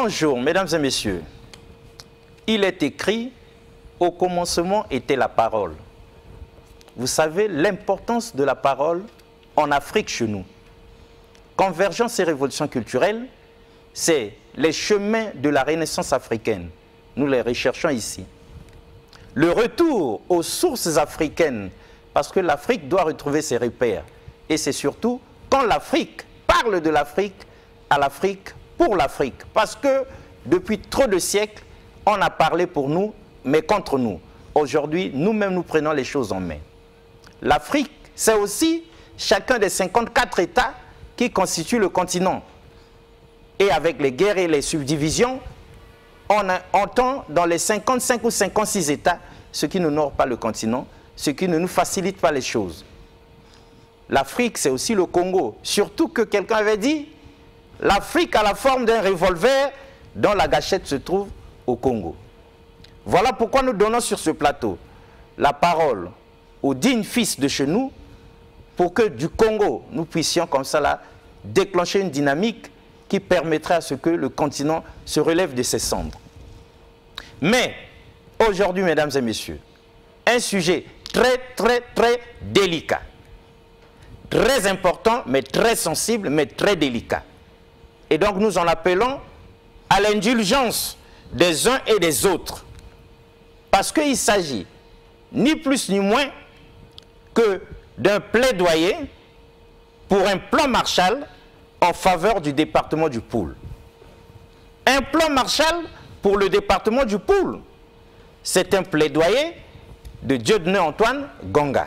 Bonjour, mesdames et messieurs. Il est écrit, au commencement était la parole. Vous savez l'importance de la parole en Afrique chez nous. Convergence et révolution culturelle, c'est les chemins de la Renaissance africaine. Nous les recherchons ici. Le retour aux sources africaines, parce que l'Afrique doit retrouver ses repères. Et c'est surtout quand l'Afrique parle de l'Afrique, à l'Afrique, pour l'Afrique. Parce que depuis trop de siècles, on a parlé pour nous, mais contre nous. Aujourd'hui, nous-mêmes, nous prenons les choses en main. L'Afrique, c'est aussi chacun des 54 États qui constituent le continent. Et avec les guerres et les subdivisions, on entend dans les 55 ou 56 États ce qui n'honore pas le continent, ce qui ne nous facilite pas les choses. L'Afrique, c'est aussi le Congo. Surtout que quelqu'un avait dit, l'Afrique a la forme d'un revolver dont la gâchette se trouve au Congo. Voilà pourquoi nous donnons sur ce plateau la parole aux dignes fils de chez nous pour que du Congo, nous puissions comme ça là déclencher une dynamique qui permettrait à ce que le continent se relève de ses cendres. Mais aujourd'hui, mesdames et messieurs, un sujet très délicat. Très important, mais très sensible, mais très délicat. Et donc nous en appelons à l'indulgence des uns et des autres. Parce qu'il s'agit ni plus ni moins que d'un plaidoyer pour un plan Marshall en faveur du département du Poul. Un plan Marshall pour le département du Poul, c'est un plaidoyer de Dieudonné Antoine Ganga.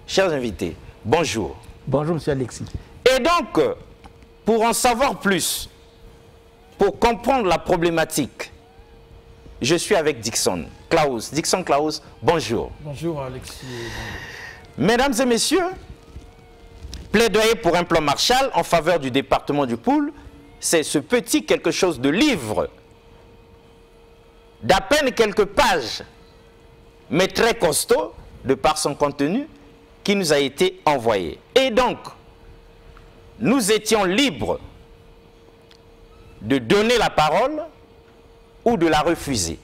Chers invités, bonjour. Bonjour, monsieur Alexis. Et donc, pour en savoir plus, pour comprendre la problématique, je suis avec Dixon Klaus. Dixon Klaus, bonjour. Bonjour, Alexis. Mesdames et messieurs, plaidoyer pour un plan Marshall en faveur du département du Poul, c'est ce petit quelque chose de livre, d'à peine quelques pages, mais très costaud, de par son contenu, qui nous a été envoyé. Et donc, nous étions libres de donner la parole ou de la refuser.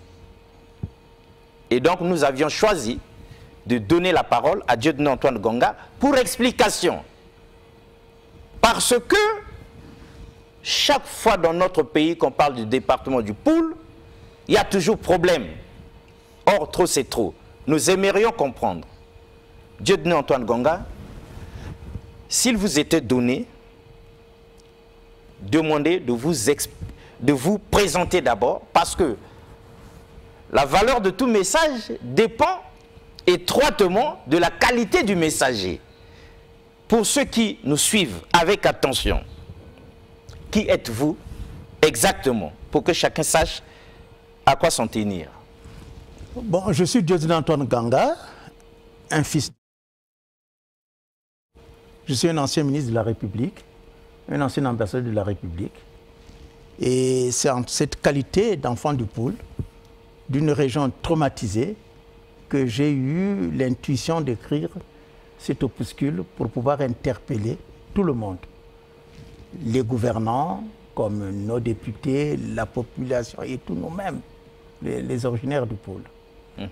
Et donc, nous avions choisi de donner la parole à Dieudonné Antoine Ganga pour explication. Parce que chaque fois dans notre pays qu'on parle du département du Poul, il y a toujours problème. Or, trop c'est trop. Nous aimerions comprendre. Dieudonné Antoine Ganga, s'il vous était donné, demandez de vous présenter d'abord, parce que la valeur de tout message dépend étroitement de la qualité du messager. Pour ceux qui nous suivent avec attention, qui êtes-vous exactement, pour que chacun sache à quoi s'en tenir? Bon, je suis Dieudonné Antoine Ganga, un fils. Je suis un ancien ministre de la République, un ancien ambassadeur de la République. Et c'est en cette qualité d'enfant du Poul, d'une région traumatisée, que j'ai eu l'intuition d'écrire cet opuscule pour pouvoir interpeller tout le monde. Les gouvernants, comme nos députés, la population et tous nous-mêmes, les originaires du Poul.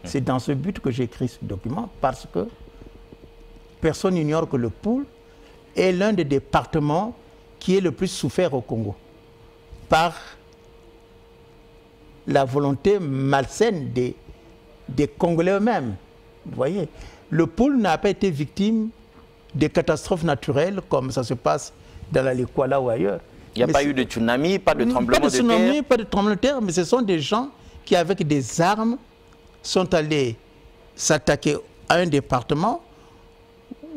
C'est dans ce but que j'ai écrit ce document, parce que personne n'ignore que le Poul est l'un des départements qui est le plus souffert au Congo par la volonté malsaine des Congolais eux-mêmes. Vous voyez, le Poul n'a pas été victime des catastrophes naturelles comme ça se passe dans la Likwala ou ailleurs. Il n'y a pas eu de tsunami, pas de tremblement de terre. Pas de tremblement de terre, mais ce sont des gens qui, avec des armes, sont allés s'attaquer à un département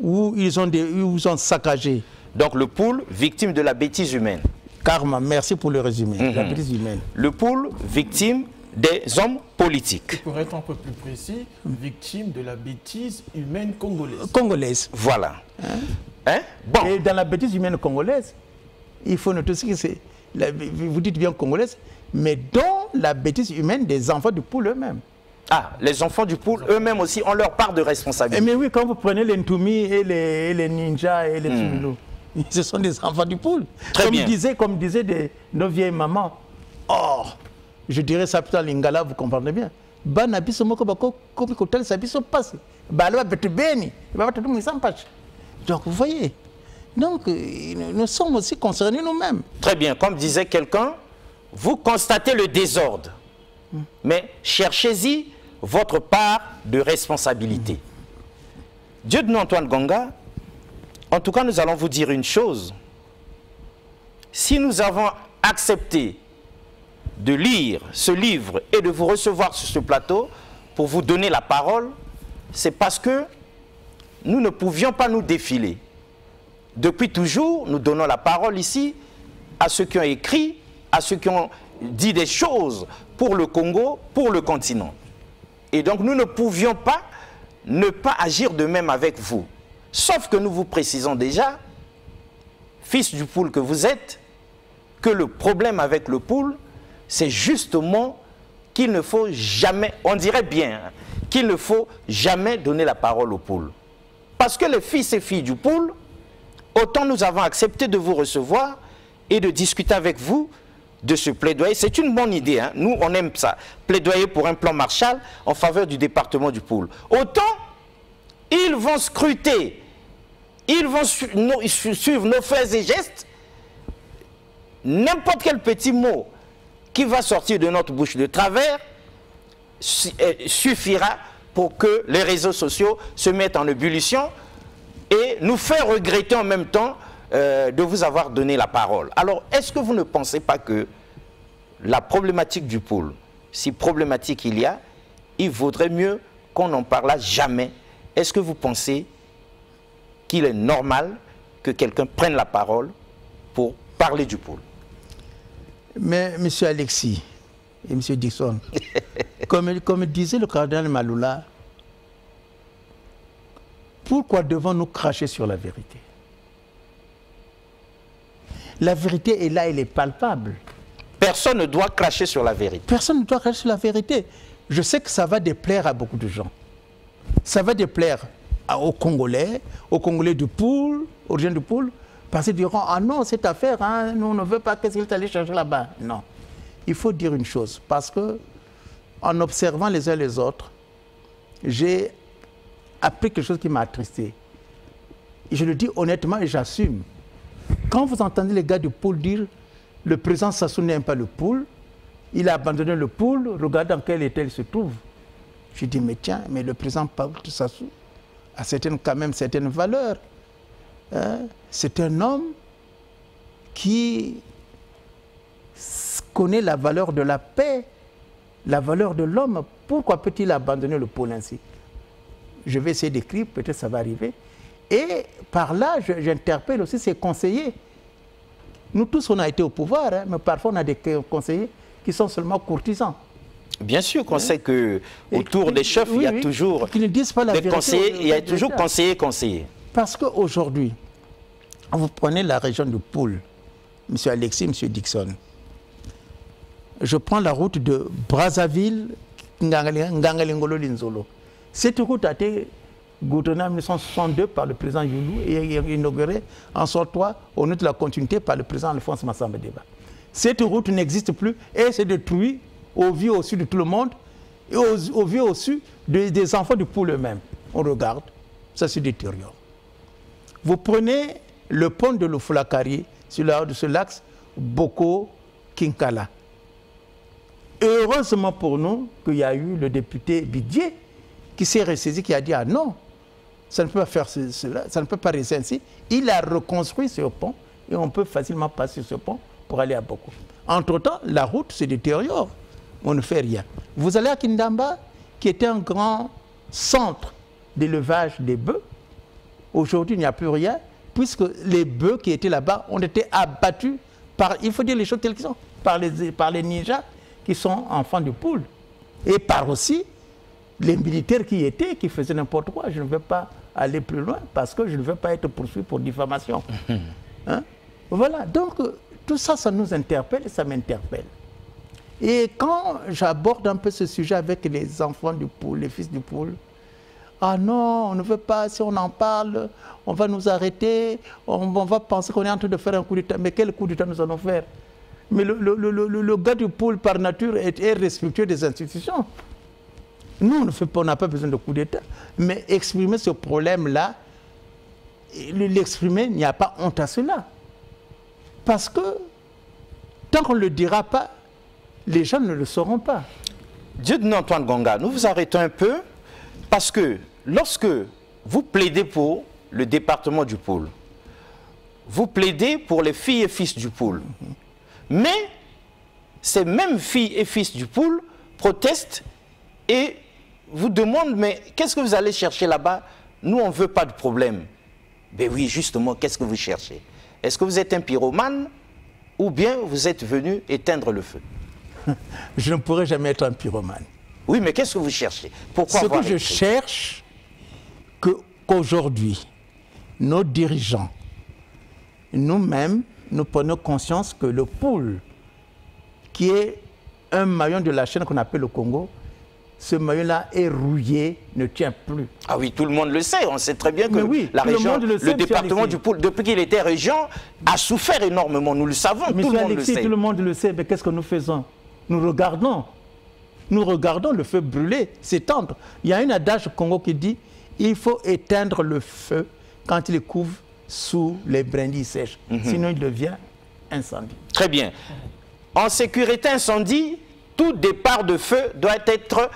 où ils ont saccagé. Donc le Poul, victime de la bêtise humaine. Karma, merci pour le résumé. La bêtise humaine. Le Poul, victime des hommes politiques. Et pour être un peu plus précis, victime de la bêtise humaine congolaise. Congolaise. Voilà. Bon. Et dans la bêtise humaine congolaise, il faut noter ce que c'est. Vous dites bien congolaise, mais dans la bêtise humaine des enfants du Poul eux-mêmes. Ah, les enfants du Poul eux-mêmes aussi ont leur part de responsabilité. Mais oui, quand vous prenez les Ntumi et les ninjas et les Tsumilo, Ce sont des enfants du poule. Très bien. Comme disaient nos vieilles mamans. Oh, je dirais ça plutôt en lingala, vous comprenez bien. Bana biso moko bako kopi kotel sa biso passe. Balo betu beni. Baba tout mi sampache. Donc vous voyez. Donc nous sommes aussi concernés nous-mêmes. Très bien. Comme disait quelqu'un, vous constatez le désordre. Mais cherchez-y votre part de responsabilité. Dieu de nous, Antoine Gonga, en tout cas, nous allons vous dire une chose. Si nous avons accepté de lire ce livre et de vous recevoir sur ce plateau pour vous donner la parole, c'est parce que nous ne pouvions pas nous défiler. Depuis toujours, nous donnons la parole ici à ceux qui ont écrit, à ceux qui ont dit des choses pour le Congo, pour le continent. Et donc, nous ne pouvions pas ne pas agir de même avec vous. Sauf que nous vous précisons déjà, fils du poule que vous êtes, que le problème avec le poule, c'est justement qu'il ne faut jamais, on dirait bien, qu'il ne faut jamais donner la parole au poule. Parce que les fils et filles du poule, autant nous avons accepté de vous recevoir et de discuter avec vous de ce plaidoyer. C'est une bonne idée, hein? Nous on aime ça, plaidoyer pour un plan Marshall en faveur du département du Poule. Autant ils vont scruter, ils vont suivre nos faits et gestes, n'importe quel petit mot qui va sortir de notre bouche de travers suffira pour que les réseaux sociaux se mettent en ébullition et nous faire regretter en même temps de vous avoir donné la parole. Alors, est-ce que vous ne pensez pas que la problématique du Poule, si problématique il vaudrait mieux qu'on n'en parle jamais? Est-ce que vous pensez qu'il est normal que quelqu'un prenne la parole pour parler du Poule? Mais M. Alexis et M. Dixon, comme disait le cardinal Maloula, pourquoi devons-nous cracher sur la vérité? La vérité est là, elle est palpable. Personne ne doit cracher sur la vérité. Personne ne doit cracher sur la vérité. Je sais que ça va déplaire à beaucoup de gens. Ça va déplaire aux Congolais du Poule, aux gens du Poule, parce qu'ils diront, ah non, cette affaire, hein, nous on ne veut pas, qu'est-ce qu'il est allé chercher là-bas? Non. Il faut dire une chose, parce que en observant les uns les autres, j'ai appris quelque chose qui m'a attristé. Et je le dis honnêtement et j'assume. Quand vous entendez les gars du Poule dire le président Sassou n'aime pas le Poule, il a abandonné le Poule, regardez dans quel état il se trouve. Je dis, mais tiens, mais le président Sassou a quand même certaines valeurs. Hein? C'est un homme qui connaît la valeur de la paix, la valeur de l'homme. Pourquoi peut-il abandonner le Poule ainsi? Je vais essayer d'écrire, peut-être ça va arriver. Et par là, j'interpelle aussi ses conseillers. Nous tous, on a été au pouvoir, hein, mais parfois on a des conseillers qui sont seulement courtisans. Bien sûr qu'on sait qu'autour des chefs, il y a toujours qui ne disent pas la vérité, conseillers, il y a toujours conseillers. Parce qu'aujourd'hui, vous prenez la région du Poule, M. Alexis, M. Dixon. Je prends la route de Brazzaville, Ngangalingolo, Linzolo. Cette route a été gouvernée en 1962 par le président Youlou et inaugurée en 1963 au nom de la continuité par le président Alphonse Massamba Deba. Cette route n'existe plus et s'est détruite au vu au su de tout le monde et au vu au su des enfants du Poule eux-mêmes. On regarde, ça se détériore. Vous prenez le pont de l'Ofoulakari sur l'axe Boko-Kinkala. Heureusement pour nous qu'il y a eu le député Bidier qui s'est ressaisi, qui a dit « Ah non, ça ne peut pas faire cela, ça ne peut pas rester ainsi ». Il a reconstruit ce pont et on peut facilement passer ce pont pour aller à Boko. Entre-temps, la route se détériore. On ne fait rien. Vous allez à Kindamba, qui était un grand centre d'élevage des bœufs. Aujourd'hui, il n'y a plus rien, puisque les bœufs qui étaient là-bas ont été abattus par, il faut dire les choses telles qu'elles sont, par les ninjas qui sont enfants du Poule. Et par aussi les militaires qui faisaient n'importe quoi. Je ne veux pas aller plus loin parce que je ne veux pas être poursuivi pour diffamation. Hein? Voilà, donc tout ça, ça nous interpelle et ça m'interpelle. Et quand j'aborde un peu ce sujet avec les enfants du Poule, les fils du Poule, ah non, on ne veut pas, si on en parle, on va nous arrêter, on va penser qu'on est en train de faire un coup d'État. Mais quel coup d'État nous allons faire? Mais le gars du pôle, par nature, est respectueux des institutions. Nous, on n'a pas besoin de coup d'État. Mais exprimer ce problème-là, l'exprimer, il n'y a pas honte à cela. Parce que tant qu'on ne le dira pas, les gens ne le sauront pas. Dieudonné Antoine Gonga, nous vous arrêtons un peu parce que lorsque vous plaidez pour le département du pôle, vous plaidez pour les filles et fils du pôle. Mais ces mêmes filles et fils du pôle protestent et vous demandent, mais qu'est-ce que vous allez chercher là-bas? Nous, on ne veut pas de problème. Ben oui, justement, qu'est-ce que vous cherchez? Est-ce que vous êtes un pyromane ou bien vous êtes venu éteindre le feu? Je ne pourrai jamais être un pyromane. Oui, mais qu'est-ce que vous cherchez? Pourquoi Ce que je cherche, qu'aujourd'hui, nos dirigeants, nous-mêmes, nous prenons conscience que le pôle, qui est un maillon de la chaîne qu'on appelle le Congo, ce maillon-là est rouillé, ne tient plus. Ah oui, tout le monde le sait. On sait très bien que oui, la région, le département du pôle, depuis qu'il était région, a souffert énormément. Nous le savons, tout le monde le sait. Tout le monde le sait, mais qu'est-ce que nous faisons? Nous regardons le feu brûler, s'étendre. Il y a un adage au Congo qui dit il faut éteindre le feu quand il couvre sous les brindilles sèches. Sinon, il devient incendie. Très bien. En sécurité incendie, tout départ de feu doit être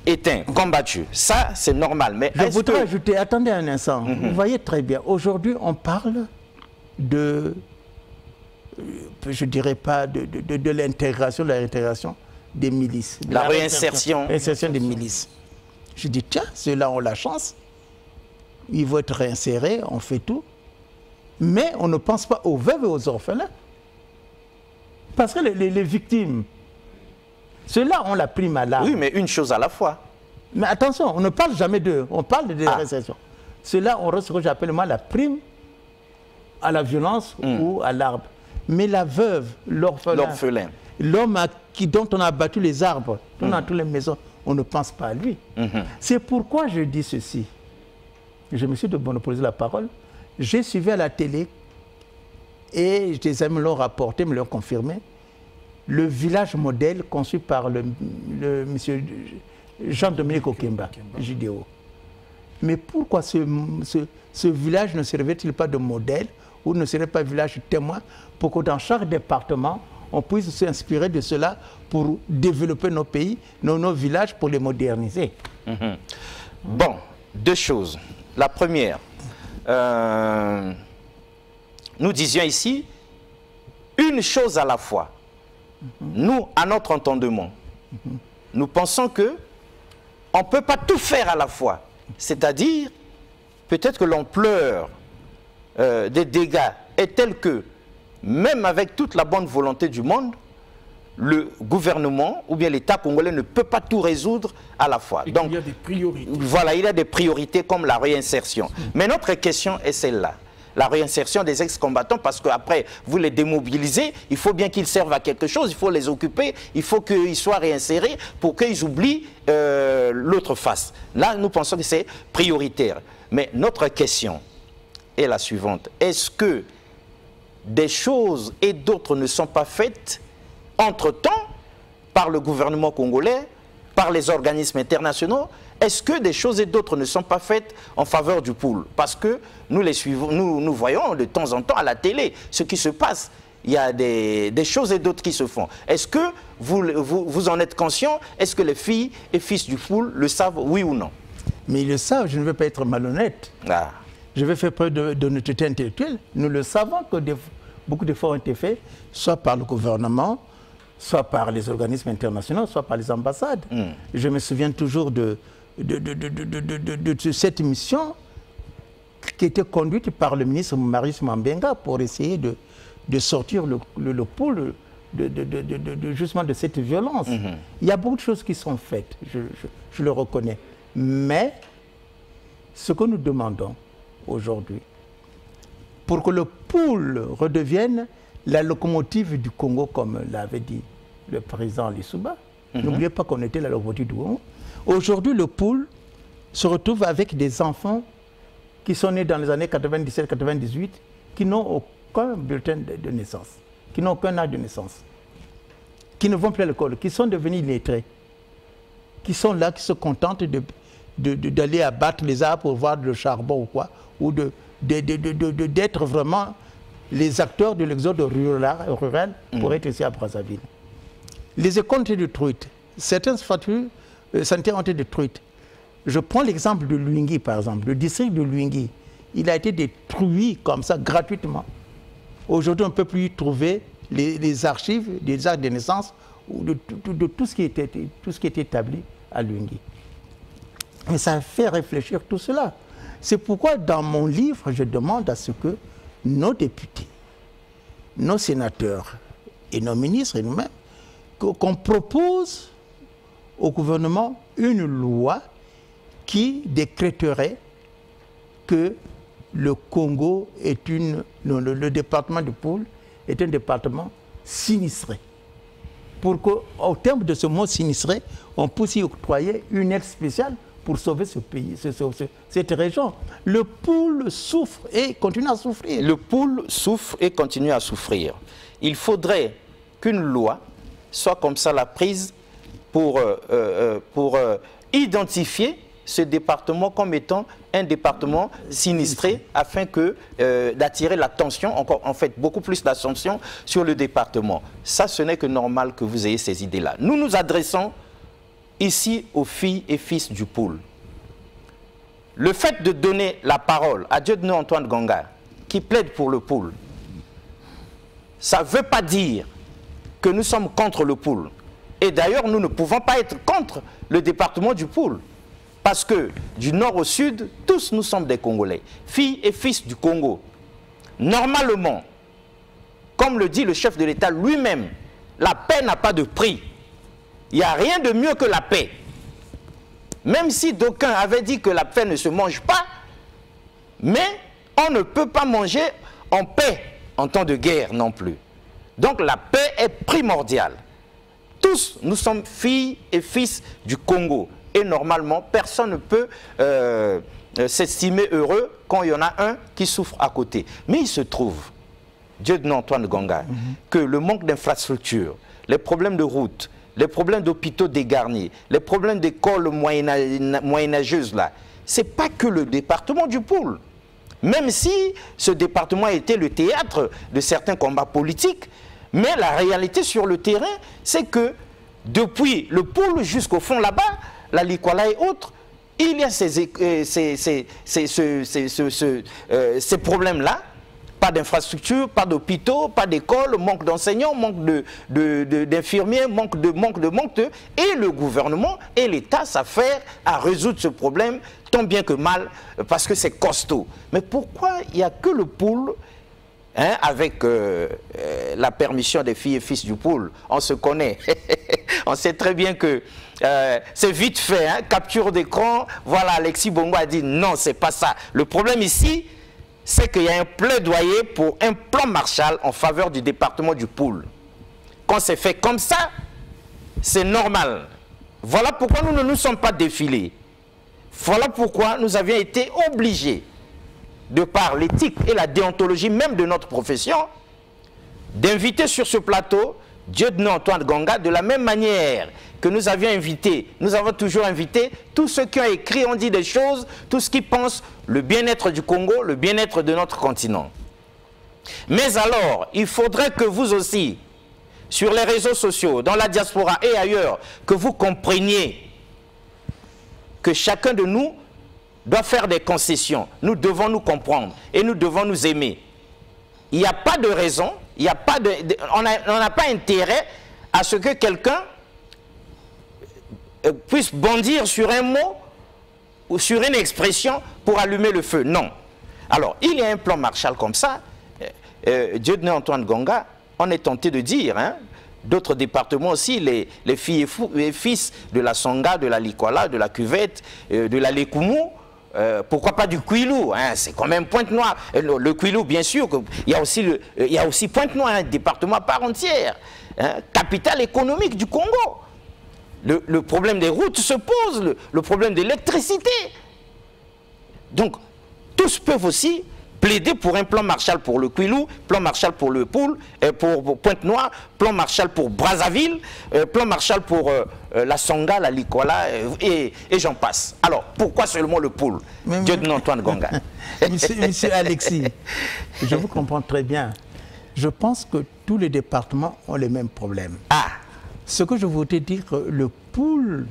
éteint, combattu. Ça, c'est normal. Mais je voudrais ajouter, attendez un instant. Vous voyez très bien, aujourd'hui, on parle de, je ne dirais pas de l'intégration, de la réintégration des milices. La réinsertion. Réinsertion des milices. Je dis, tiens, ceux-là ont la chance. Ils vont être réinsérés, on fait tout. Mais on ne pense pas aux veuves et aux orphelins. Parce que les victimes, ceux-là ont la prime à l'arme. Oui, mais une chose à la fois. Mais attention, on ne parle jamais d'eux, on parle de la réinsertion. Ceux-là ont reçu ce que j'appelle moi la prime à la violence ou à l'arme. Mais la veuve, l'orphelin, l'homme dont on a abattu les arbres, dans toutes les maisons, on ne pense pas à lui. C'est pourquoi je dis ceci. Je me suis monopolisé la parole. J'ai suivi à la télé et des amis me l'ont rapporté, me l'ont confirmé. Le village modèle conçu par le monsieur Jean-Dominique Okemba, JDO. Mais pourquoi ce village ne servait-il pas de modèle ou ne serait pas un village témoin pour que dans chaque département, on puisse s'inspirer de cela pour développer nos pays, nos villages, pour les moderniser? Bon, deux choses. La première, nous disions ici, une chose à la fois. Nous, à notre entendement, nous pensons que on ne peut pas tout faire à la fois. C'est-à-dire, peut-être que l'ampleur des dégâts est telle que, même avec toute la bonne volonté du monde, le gouvernement ou bien l'État congolais ne peut pas tout résoudre à la fois. Donc, il y a des priorités. Voilà, il y a des priorités comme la réinsertion. Mais notre question est celle-là. La réinsertion des ex-combattants, parce qu'après, vous les démobilisez, il faut bien qu'ils servent à quelque chose, il faut les occuper, il faut qu'ils soient réinsérés pour qu'ils oublient l'autre face. Là, nous pensons que c'est prioritaire. Mais notre question est la suivante. Est-ce que des choses et d'autres ne sont pas faites entre-temps par le gouvernement congolais, par les organismes internationaux? Est-ce que des choses et d'autres ne sont pas faites en faveur du pôle? Parce que nous les suivons, nous voyons de temps en temps à la télé ce qui se passe. Il y a des choses et d'autres qui se font. Est-ce que vous en êtes conscient? Est-ce que les filles et fils du pôle le savent, oui ou non? Mais ils le savent, je ne veux pas être malhonnête. Je vais faire preuve d'honnêteté intellectuelle. Nous le savons que beaucoup d'efforts ont été faits, soit par le gouvernement, soit par les organismes internationaux, soit par les ambassades. Je me souviens toujours de cette mission qui était conduite par le ministre Marius Mambenga pour essayer de sortir le pôle justement de cette violence. Il y a beaucoup de choses qui sont faites, je le reconnais. Mais ce que nous demandons aujourd'hui, pour que le pôle redevienne la locomotive du Congo, comme l'avait dit le président Lissouba, n'oubliez pas qu'on était la locomotive du Congo. Aujourd'hui, le pôle se retrouve avec des enfants qui sont nés dans les années 97-98, qui n'ont aucun bulletin de naissance, qui n'ont aucun âge de naissance, qui ne vont plus à l'école, qui sont devenus illettrés, qui sont là, qui se contentent d'aller abattre les arbres pour voir le charbon ou quoi, ou d'être vraiment les acteurs de l'exode rural pour être ici à Brazzaville. Les écoles ont été détruites, certaines structures sanitaires ont été détruites. Je prends l'exemple de Luingui, par exemple. Le district de Luingui, il a été détruit comme ça, gratuitement. Aujourd'hui, on ne peut plus y trouver les archives des actes de naissance ou de tout ce qui était établi à Luingui. Mais ça fait réfléchir tout cela. C'est pourquoi, dans mon livre, je demande à ce que nos députés, nos sénateurs et nos ministres et nous-mêmes, qu'on propose au gouvernement une loi qui décréterait que le Congo est le département de Poul est un département sinistré. Pour qu'au terme de ce mot sinistré, on puisse y octroyer une aide spéciale pour sauver ce pays, cette région. Le Poul souffre et continue à souffrir. Le Poul souffre et continue à souffrir. Il faudrait qu'une loi soit comme ça la prise pour identifier ce département comme étant un département sinistré afin d'attirer l'attention, encore en fait beaucoup plus d'attention sur le département. Ça, ce n'est que normal que vous ayez ces idées-là. Nous nous adressons ici aux filles et fils du Poul. Le fait de donner la parole à Dieudonné Antoine Ganga, qui plaide pour le Poul, ça ne veut pas dire que nous sommes contre le Poul. Et d'ailleurs, nous ne pouvons pas être contre le département du Poul. Parce que du nord au sud, tous nous sommes des Congolais, filles et fils du Congo. Normalement, comme le dit le chef de l'État lui-même, la paix n'a pas de prix. Il n'y a rien de mieux que la paix. Même si d'aucuns avaient dit que la paix ne se mange pas, mais on ne peut pas manger en paix en temps de guerre non plus. Donc la paix est primordiale. Tous, nous sommes filles et fils du Congo. Et normalement, personne ne peut s'estimer heureux quand il y en a un qui souffre à côté. Mais il se trouve, Dieudonné Antoine Ganga, que le manque d'infrastructures, les problèmes de route, les problèmes d'hôpitaux dégarnis, les problèmes d'écoles moyenâgeuses, là, ce n'est pas que le département du Poul. Même si ce département a été le théâtre de certains combats politiques, mais la réalité sur le terrain, c'est que depuis le Poul jusqu'au fond là-bas, la Likwala et autres, il y a ces problèmes-là. Pas d'infrastructures, pas d'hôpitaux, pas d'écoles, manque d'enseignants, manque d'infirmiers, manque de... Et le gouvernement et l'État s'affairent à résoudre ce problème, tant bien que mal, parce que c'est costaud. Mais pourquoi il n'y a que le Poul, hein, avec la permission des filles et fils du Poul, on se connaît. On sait très bien que c'est vite fait, hein, capture d'écran, voilà, Alexis Bongo a dit non, c'est pas ça. Le problème ici, c'est qu'il y a un plaidoyer pour un plan Marshall en faveur du département du Poul. Quand c'est fait comme ça, c'est normal. Voilà pourquoi nous ne nous sommes pas défilés. Voilà pourquoi nous avions été obligés, de par l'éthique et la déontologie même de notre profession, d'inviter sur ce plateau Dieudonné Antoine Ganga, de la même manière que nous avions invité, nous avons toujours invité tous ceux qui ont écrit, ont dit des choses, tous ceux qui pensent le bien-être du Congo, le bien-être de notre continent. Mais alors, il faudrait que vous aussi, sur les réseaux sociaux, dans la diaspora et ailleurs, que vous compreniez que chacun de nous doit faire des concessions. Nous devons nous comprendre et nous devons nous aimer. Il n'y a pas de raison, on n'a pas intérêt à ce que quelqu'un puisse bondir sur un mot ou sur une expression pour allumer le feu. Non. Alors, il y a un plan Marshall comme ça. Dieudonné Antoine Ganga, on est tenté de dire, hein, d'autres départements aussi, les filles et fils de la Songa, de la Likwala, de la Cuvette, de la Lekumu, pourquoi pas du Kwilu, hein, c'est quand même Pointe-Noire. Le Kwilu, bien sûr, il y a aussi Pointe-Noire, un département à part entière, hein, capitale économique du Congo. Le problème des routes se pose, le problème de l'électricité, Donc, tous peuvent aussi plaider pour un plan Marshall pour le Kwilu, plan Marshall pour le Poul, pour Pointe-Noire, plan Marshall pour Brazzaville, plan Marshall pour la Songa, la Likola, et j'en passe. Alors, pourquoi seulement le Poul? Dieu de Antoine Gonga. Monsieur Alexis, je vous comprends très bien. Je pense que tous les départements ont les mêmes problèmes. Ah. Ce que je voudrais dire, le Poul,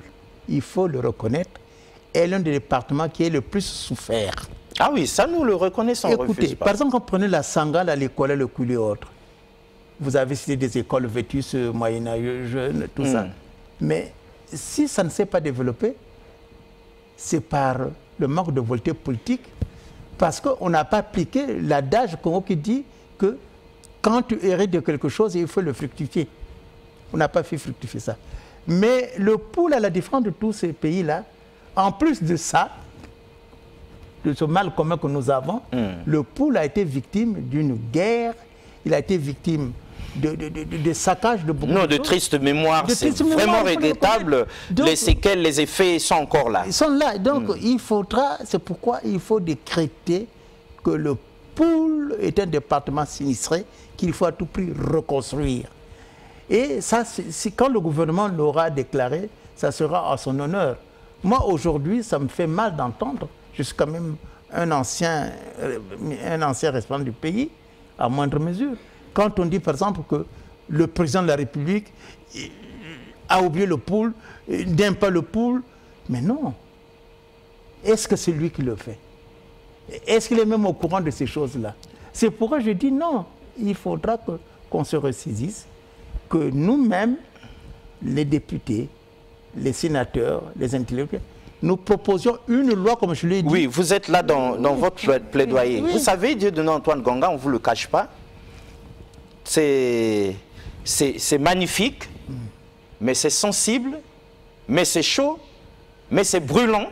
il faut le reconnaître, est l'un des départements qui est le plus souffert. Ah oui, ça nous le reconnaissons. Écoutez, par exemple, quand vous prenez la Sangha, l'école, le Kwilu et autres, vous avez cité des écoles vétustes, moyen-âgeuses, tout ça. Mais si ça ne s'est pas développé, c'est par le manque de volonté politique, parce qu'on n'a pas appliqué l'adage qui dit que quand tu hérites de quelque chose, il faut le fructifier. On n'a pas fait fructifier ça. Mais le Poul, à la différence de tous ces pays-là, en plus de ça, de ce mal commun que nous avons, le Poul a été victime d'une guerre, il a été victime de saccage de beaucoup de choses. De triste mémoire, c'est vraiment regrettable. Donc, les séquelles, les effets sont encore là. Ils sont là. Donc, il faudra, c'est pourquoi il faut décréter que le Poul est un département sinistré qu'il faut à tout prix reconstruire. Et ça, quand le gouvernement l'aura déclaré, ça sera à son honneur. Moi, aujourd'hui, ça me fait mal d'entendre. Je suis quand même un ancien responsable du pays, à moindre mesure. Quand on dit, par exemple, que le président de la République a oublié le Poul, n'aime pas le Poul, mais non. Est-ce que c'est lui qui le fait? Est-ce qu'il est même au courant de ces choses-là? C'est pourquoi je dis non. Il faudra qu'on se ressaisisse, que nous-mêmes, les députés, les sénateurs, les intellectuels, nous proposions une loi, comme je l'ai dit. Oui, vous êtes là dans votre plaidoyer. Oui. Vous savez, Dieu de Antoine Gonga, on ne vous le cache pas. C'est magnifique, mais c'est sensible, mais c'est chaud, mais c'est brûlant.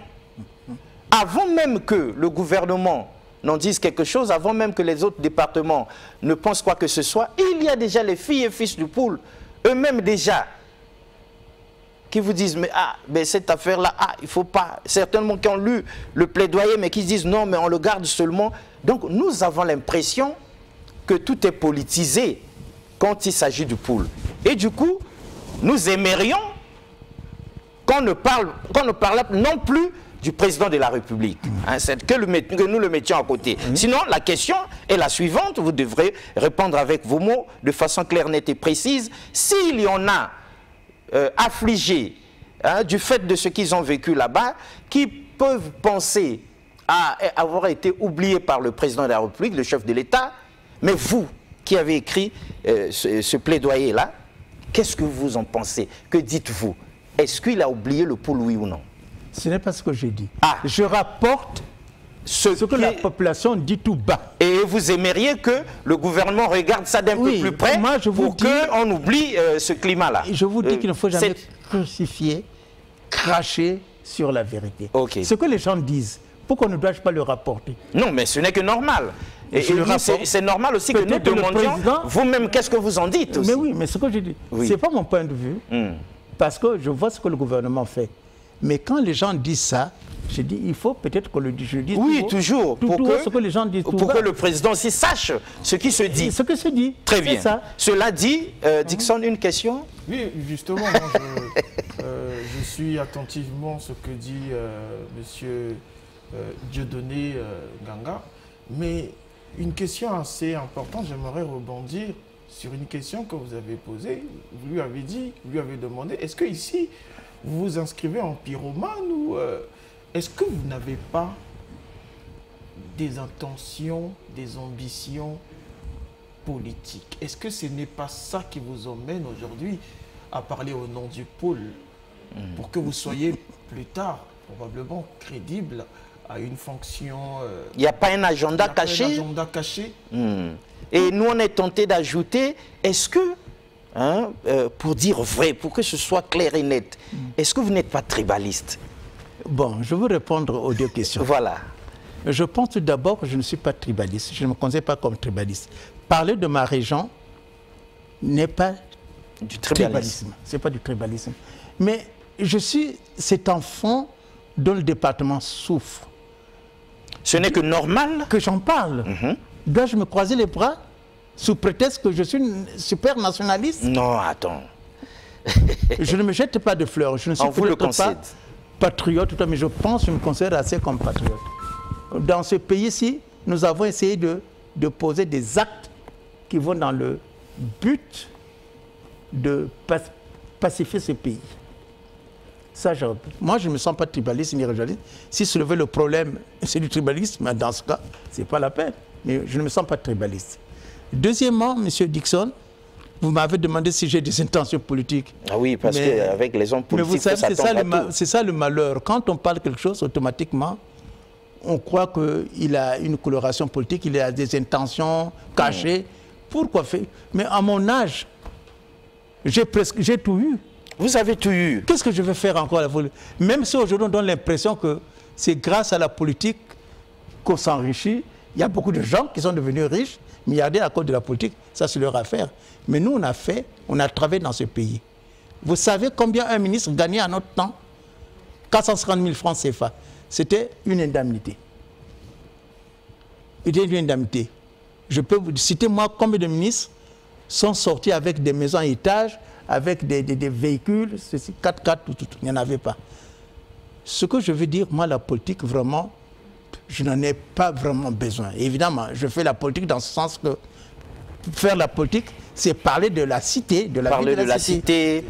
Avant même que le gouvernement n'en dise quelque chose, avant même que les autres départements ne pensent quoi que ce soit, il y a déjà les filles et fils du Poul, eux-mêmes déjà, qui vous disent, mais cette affaire-là, il ne faut pas. Certainement qui ont lu le plaidoyer, mais qui disent non, mais on le garde seulement. Donc nous avons l'impression que tout est politisé quand il s'agit du Poul. Et du coup, nous aimerions qu'on ne parle non plus du président de la République. Que nous le mettions à côté. Sinon, la question est la suivante. Vous devrez répondre avec vos mots de façon claire, nette et précise. S'il y en a affligés du fait de ce qu'ils ont vécu là-bas, qui peuvent penser à avoir été oubliés par le président de la République, le chef de l'État, mais vous qui avez écrit ce plaidoyer-là, qu'est-ce que vous en pensez? Que dites-vous? Est-ce qu'il a oublié le Poul, oui ou non? Ce n'est pas ce que j'ai dit. Je rapporte ce que la population dit tout bas. Et vous aimeriez que le gouvernement regarde ça d'un peu plus près pour qu'on oublie ce climat-là. Je vous dis qu'il ne faut jamais crucifier, cracher sur la vérité. Ce que les gens disent, pourquoi ne dois-je pas le rapporter? Non, mais ce n'est que normal. Et c'est normal aussi que nous demandions, vous-même, qu'est-ce que vous en dites aussi? Mais oui, mais ce que je dis, ce n'est pas mon point de vue, parce que je vois ce que le gouvernement fait. Mais quand les gens disent ça, je dis, il faut peut-être que je le dise. Oui, toujours. Pour ce que les gens disent pour que le président aussi sache ce qui se dit. Ce que se dit. Très bien. Ça. Cela dit, Dickson, une question? Oui, justement, moi, je suis attentivement ce que dit monsieur Dieudonné Ganga. Mais une question assez importante, j'aimerais rebondir sur une question que vous avez posée. Vous lui avez dit, vous lui avez demandé, est-ce que ici, vous vous inscrivez en pyromane ou est-ce que vous n'avez pas des intentions, des ambitions politiques? Est-ce que ce n'est pas ça qui vous emmène aujourd'hui à parler au nom du Poul pour que vous soyez plus tard probablement crédible à une fonction... Il n'y a pas un agenda caché? Un agenda caché. Et nous, on est tenté d'ajouter, est-ce que, pour dire vrai, pour que ce soit clair et net, est-ce que vous n'êtes pas tribaliste? Bon, je veux répondre aux deux questions. Voilà. Je pense tout d'abord que je ne suis pas tribaliste. Je ne me considère pas comme tribaliste. Parler de ma région n'est pas du tribalisme. Ce n'est pas du tribalisme. Mais je suis cet enfant dont le département souffre. Ce n'est que normal que j'en parle. Dois-je me croiser les bras sous prétexte que je suis super nationaliste? Non, attends. Je ne me jette pas de fleurs. Je ne suis peut-être pas patriote, mais je pense que je me considère assez comme patriote. Dans ce pays-ci, nous avons essayé de poser des actes qui vont dans le but de pacifier ce pays. Ça, moi, je ne me sens pas tribaliste ni régionaliste. Si se levait le problème, c'est du tribalisme, dans ce cas, ce n'est pas la peine. Mais je ne me sens pas tribaliste. Deuxièmement, M. Dixon, vous m'avez demandé si j'ai des intentions politiques. Ah oui, parce qu'avec les hommes politiques, mais vous savez, c'est ça le malheur. Quand on parle quelque chose, automatiquement, on croit qu'il a une coloration politique, il a des intentions cachées. Pourquoi faire? Mais à mon âge, j'ai tout eu. Vous avez tout eu. Qu'est-ce que je vais faire encore? Même si aujourd'hui on donne l'impression que c'est grâce à la politique qu'on s'enrichit, il y a beaucoup de gens qui sont devenus riches, milliardaires à cause de la politique, ça c'est leur affaire. Mais nous on a travaillé dans ce pays. Vous savez combien un ministre gagnait à notre temps? 450 000 francs CFA. C'était une indemnité. C'était une indemnité. Je peux vous citer moi combien de ministres sont sortis avec des maisons à étage, avec des véhicules, 4x4, tout. Il n'y en avait pas. Ce que je veux dire, moi, la politique, vraiment, je n'en ai pas vraiment besoin. Évidemment, je fais la politique dans ce sens que faire la politique, c'est parler de la cité, de la vie de la cité.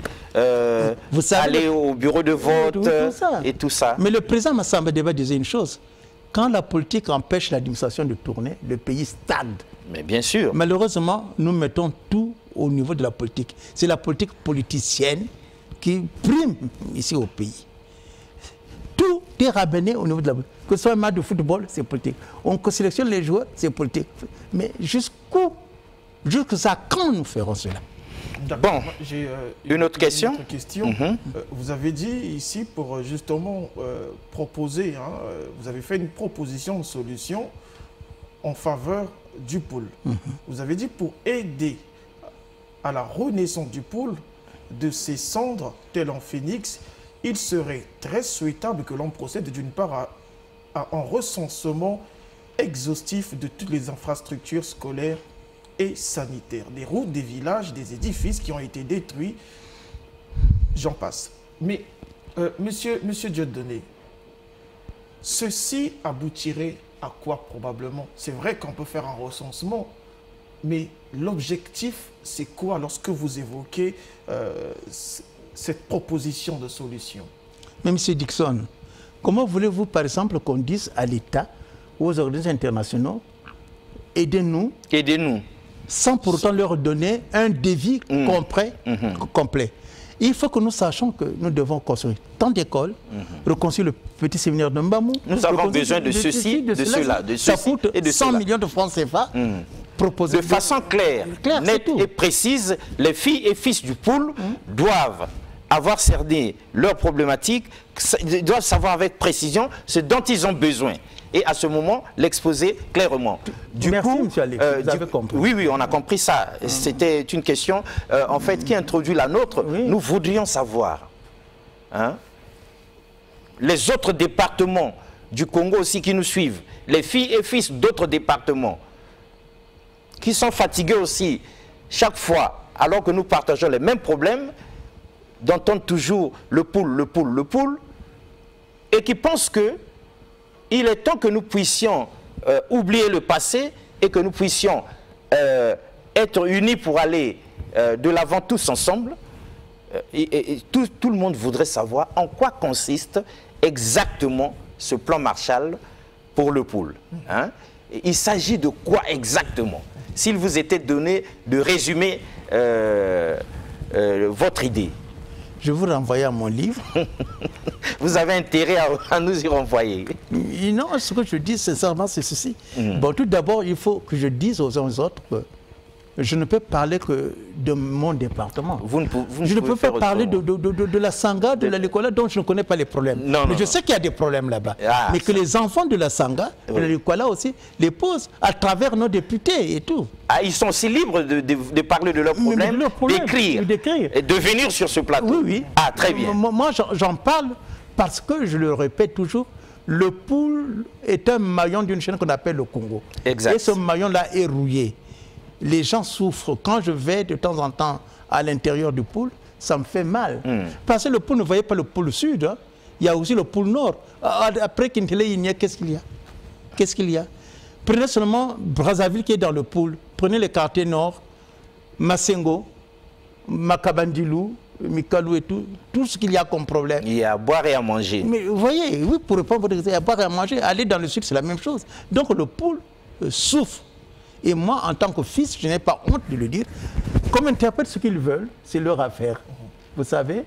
Vous savez, aller au bureau de vote et tout ça. Mais le président Massamba Déba disait une chose. Quand la politique empêche l'administration de tourner, le pays stagne. Mais bien sûr. Malheureusement, nous mettons tout au niveau de la politique. C'est la politique politicienne qui prime ici au pays. Tout est ramené au niveau de la politique. Que ce soit un match de football, c'est politique. On sélectionne les joueurs, c'est politique. Mais jusqu'à quand nous ferons cela? Bon, j'ai une autre question. Vous avez dit ici pour justement proposer, vous avez fait une proposition de solution en faveur du pôle. Vous avez dit pour aider à la renaissance du pôle de ses cendres, tel en phénix, il serait très souhaitable que l'on procède d'une part à un recensement exhaustif de toutes les infrastructures scolaires et sanitaires, des routes, des villages, des édifices qui ont été détruits, j'en passe. Mais, monsieur Dieudonné, ceci aboutirait à quoi probablement? C'est vrai qu'on peut faire un recensement, mais l'objectif, c'est quoi lorsque vous évoquez cette proposition de solution? Mais M. Dixon, comment voulez-vous, par exemple, qu'on dise à l'État, aux organismes internationaux, aidez-nous, sans pour autant leur donner un devis complet. Il faut que nous sachions que nous devons construire tant d'écoles, reconstruire le petit séminaire de Mbamou. Nous avons besoin de ceci, de cela, de ceci. Ça coûte et de 100 cela. millions de francs CFA. De façon claire, nette et précise, les filles et fils du pôle doivent avoir cerné leurs problématiques, doivent savoir avec précision ce dont ils ont besoin. Et à ce moment, l'exposer clairement. Merci, M. Alex, vous avez compris. Oui, on a compris ça. C'était une question, en fait, qui introduit la nôtre. Oui. Nous voudrions savoir, les autres départements du Congo aussi qui nous suivent, les filles et fils d'autres départements, qui sont fatigués aussi, chaque fois, alors que nous partageons les mêmes problèmes, d'entendre toujours le pôle, et qui pensent que il est temps que nous puissions oublier le passé et que nous puissions être unis pour aller de l'avant tous ensemble. Tout le monde voudrait savoir en quoi consiste exactement ce plan Marshall pour le pôle. Il s'agit de quoi exactement? S'il vous était donné de résumer votre idée. Je vous renvoie à mon livre. Vous avez intérêt à nous y renvoyer. Non, ce que je dis sincèrement, c'est ceci. Bon, tout d'abord, il faut que je dise aux uns aux autres que je ne peux parler que de mon département. Je ne peux pas parler de la Sangha, de la Likola, dont je ne connais pas les problèmes. Mais je sais qu'il y a des problèmes là-bas. Mais que les enfants de la Sangha, de la Likola aussi, les posent à travers nos députés et tout. Ils sont aussi libres de parler de leurs problèmes, d'écrire et de venir sur ce plateau. Oui. Très bien. Moi, j'en parle parce que, je le répète toujours, Le poule est un maillon d'une chaîne qu'on appelle le Congo. Exact. Et ce maillon-là est rouillé. Les gens souffrent. Quand je vais de temps en temps à l'intérieur du poule, ça me fait mal. Parce que le poule, ne voyez pas le pôle sud. Hein. Il y a aussi le pôle nord. Après Kintelé, qu'est-ce qu'il y a? Qu'est-ce qu'il y a? Prenez seulement Brazzaville qui est dans le pôle. Prenez les quartiers nord, Massengo, Makabandilou, Mikalou et tout ce qu'il y a comme problème. Il y a à boire et à manger. Mais vous voyez, oui, pour répondre à votre question, il y a à boire et à manger. Aller dans le sud, c'est la même chose. Donc le pôle souffre. Et moi, en tant que fils, je n'ai pas honte de le dire. Comme interprète ce qu'ils veulent, c'est leur affaire. Vous savez,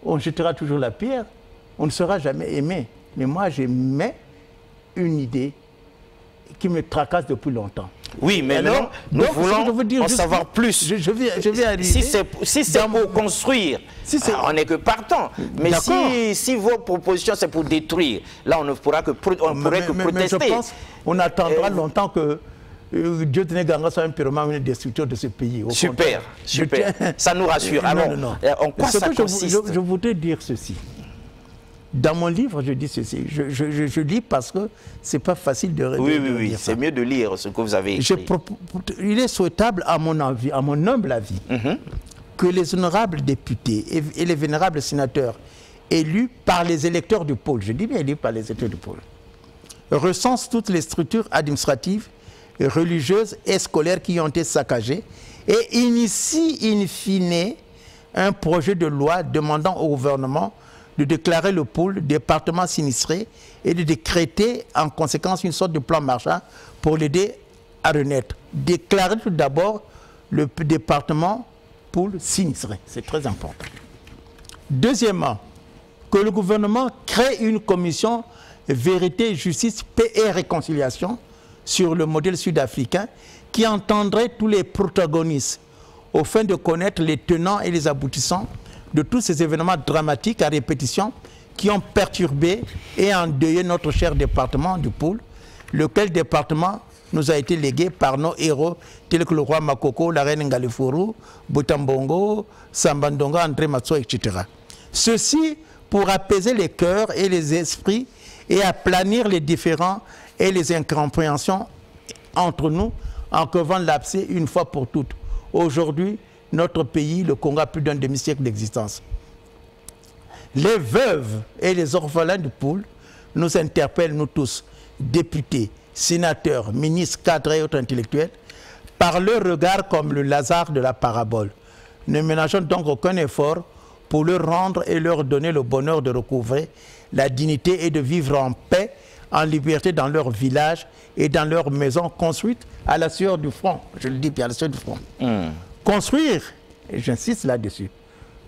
on jettera toujours la pierre, on ne sera jamais aimé. Mais moi, j'aimais une idée qui me tracasse depuis longtemps. Oui, mais alors, nous voulons en savoir plus. Je vais arriver. Si c'est pour construire, on n'est que partant. Mais si vos propositions, c'est pour détruire, là, on ne pourra que, pourrait que protester. Mais je pense qu'on attendra longtemps que Dieudonné Ganga soit un purement une destructeur de ce pays. Super, super. Ça nous rassure. Alors, en quoi ça consiste? Je voudrais dire ceci. Dans mon livre, je dis ceci. Je lis parce que ce n'est pas facile de dire. Oui, c'est mieux de lire ce que vous avez écrit. Il est souhaitable, à mon avis, à mon humble avis, que les honorables députés et les vénérables sénateurs élus par les électeurs du pôle, je dis bien élus par les électeurs du pôle, recensent toutes les structures administratives, religieuses et scolaires qui ont été saccagées et initient in fine un projet de loi demandant au gouvernement de déclarer le pôle département sinistré et de décréter en conséquence une sorte de plan Marshall pour l'aider à renaître. Déclarer tout d'abord le département pôle sinistré, c'est très important. Deuxièmement, que le gouvernement crée une commission vérité, justice, paix et réconciliation sur le modèle sud-africain qui entendrait tous les protagonistes au fin de connaître les tenants et les aboutissants de tous ces événements dramatiques à répétition qui ont perturbé et endeuillé notre cher département du Pôle, lequel département nous a été légué par nos héros tels que le roi Makoko, la reine Ngalefuru, Botambongo, Sambandonga, André Matso, etc. Ceci pour apaiser les cœurs et les esprits et aplanir les différends et les incompréhensions entre nous en crevant l'abcès une fois pour toutes. Aujourd'hui, notre pays, le Congo, a plus d'un demi-siècle d'existence. Les veuves et les orphelins du Pôle nous interpellent, nous tous, députés, sénateurs, ministres, cadres et autres intellectuels, par leur regard comme le Lazare de la parabole. Ne ménageons donc aucun effort pour leur rendre et leur donner le bonheur de recouvrer la dignité et de vivre en paix, en liberté dans leur village et dans leur maison construite à la sueur du front. Je le dis bien, à la sueur du front. Construire, et j'insiste là-dessus,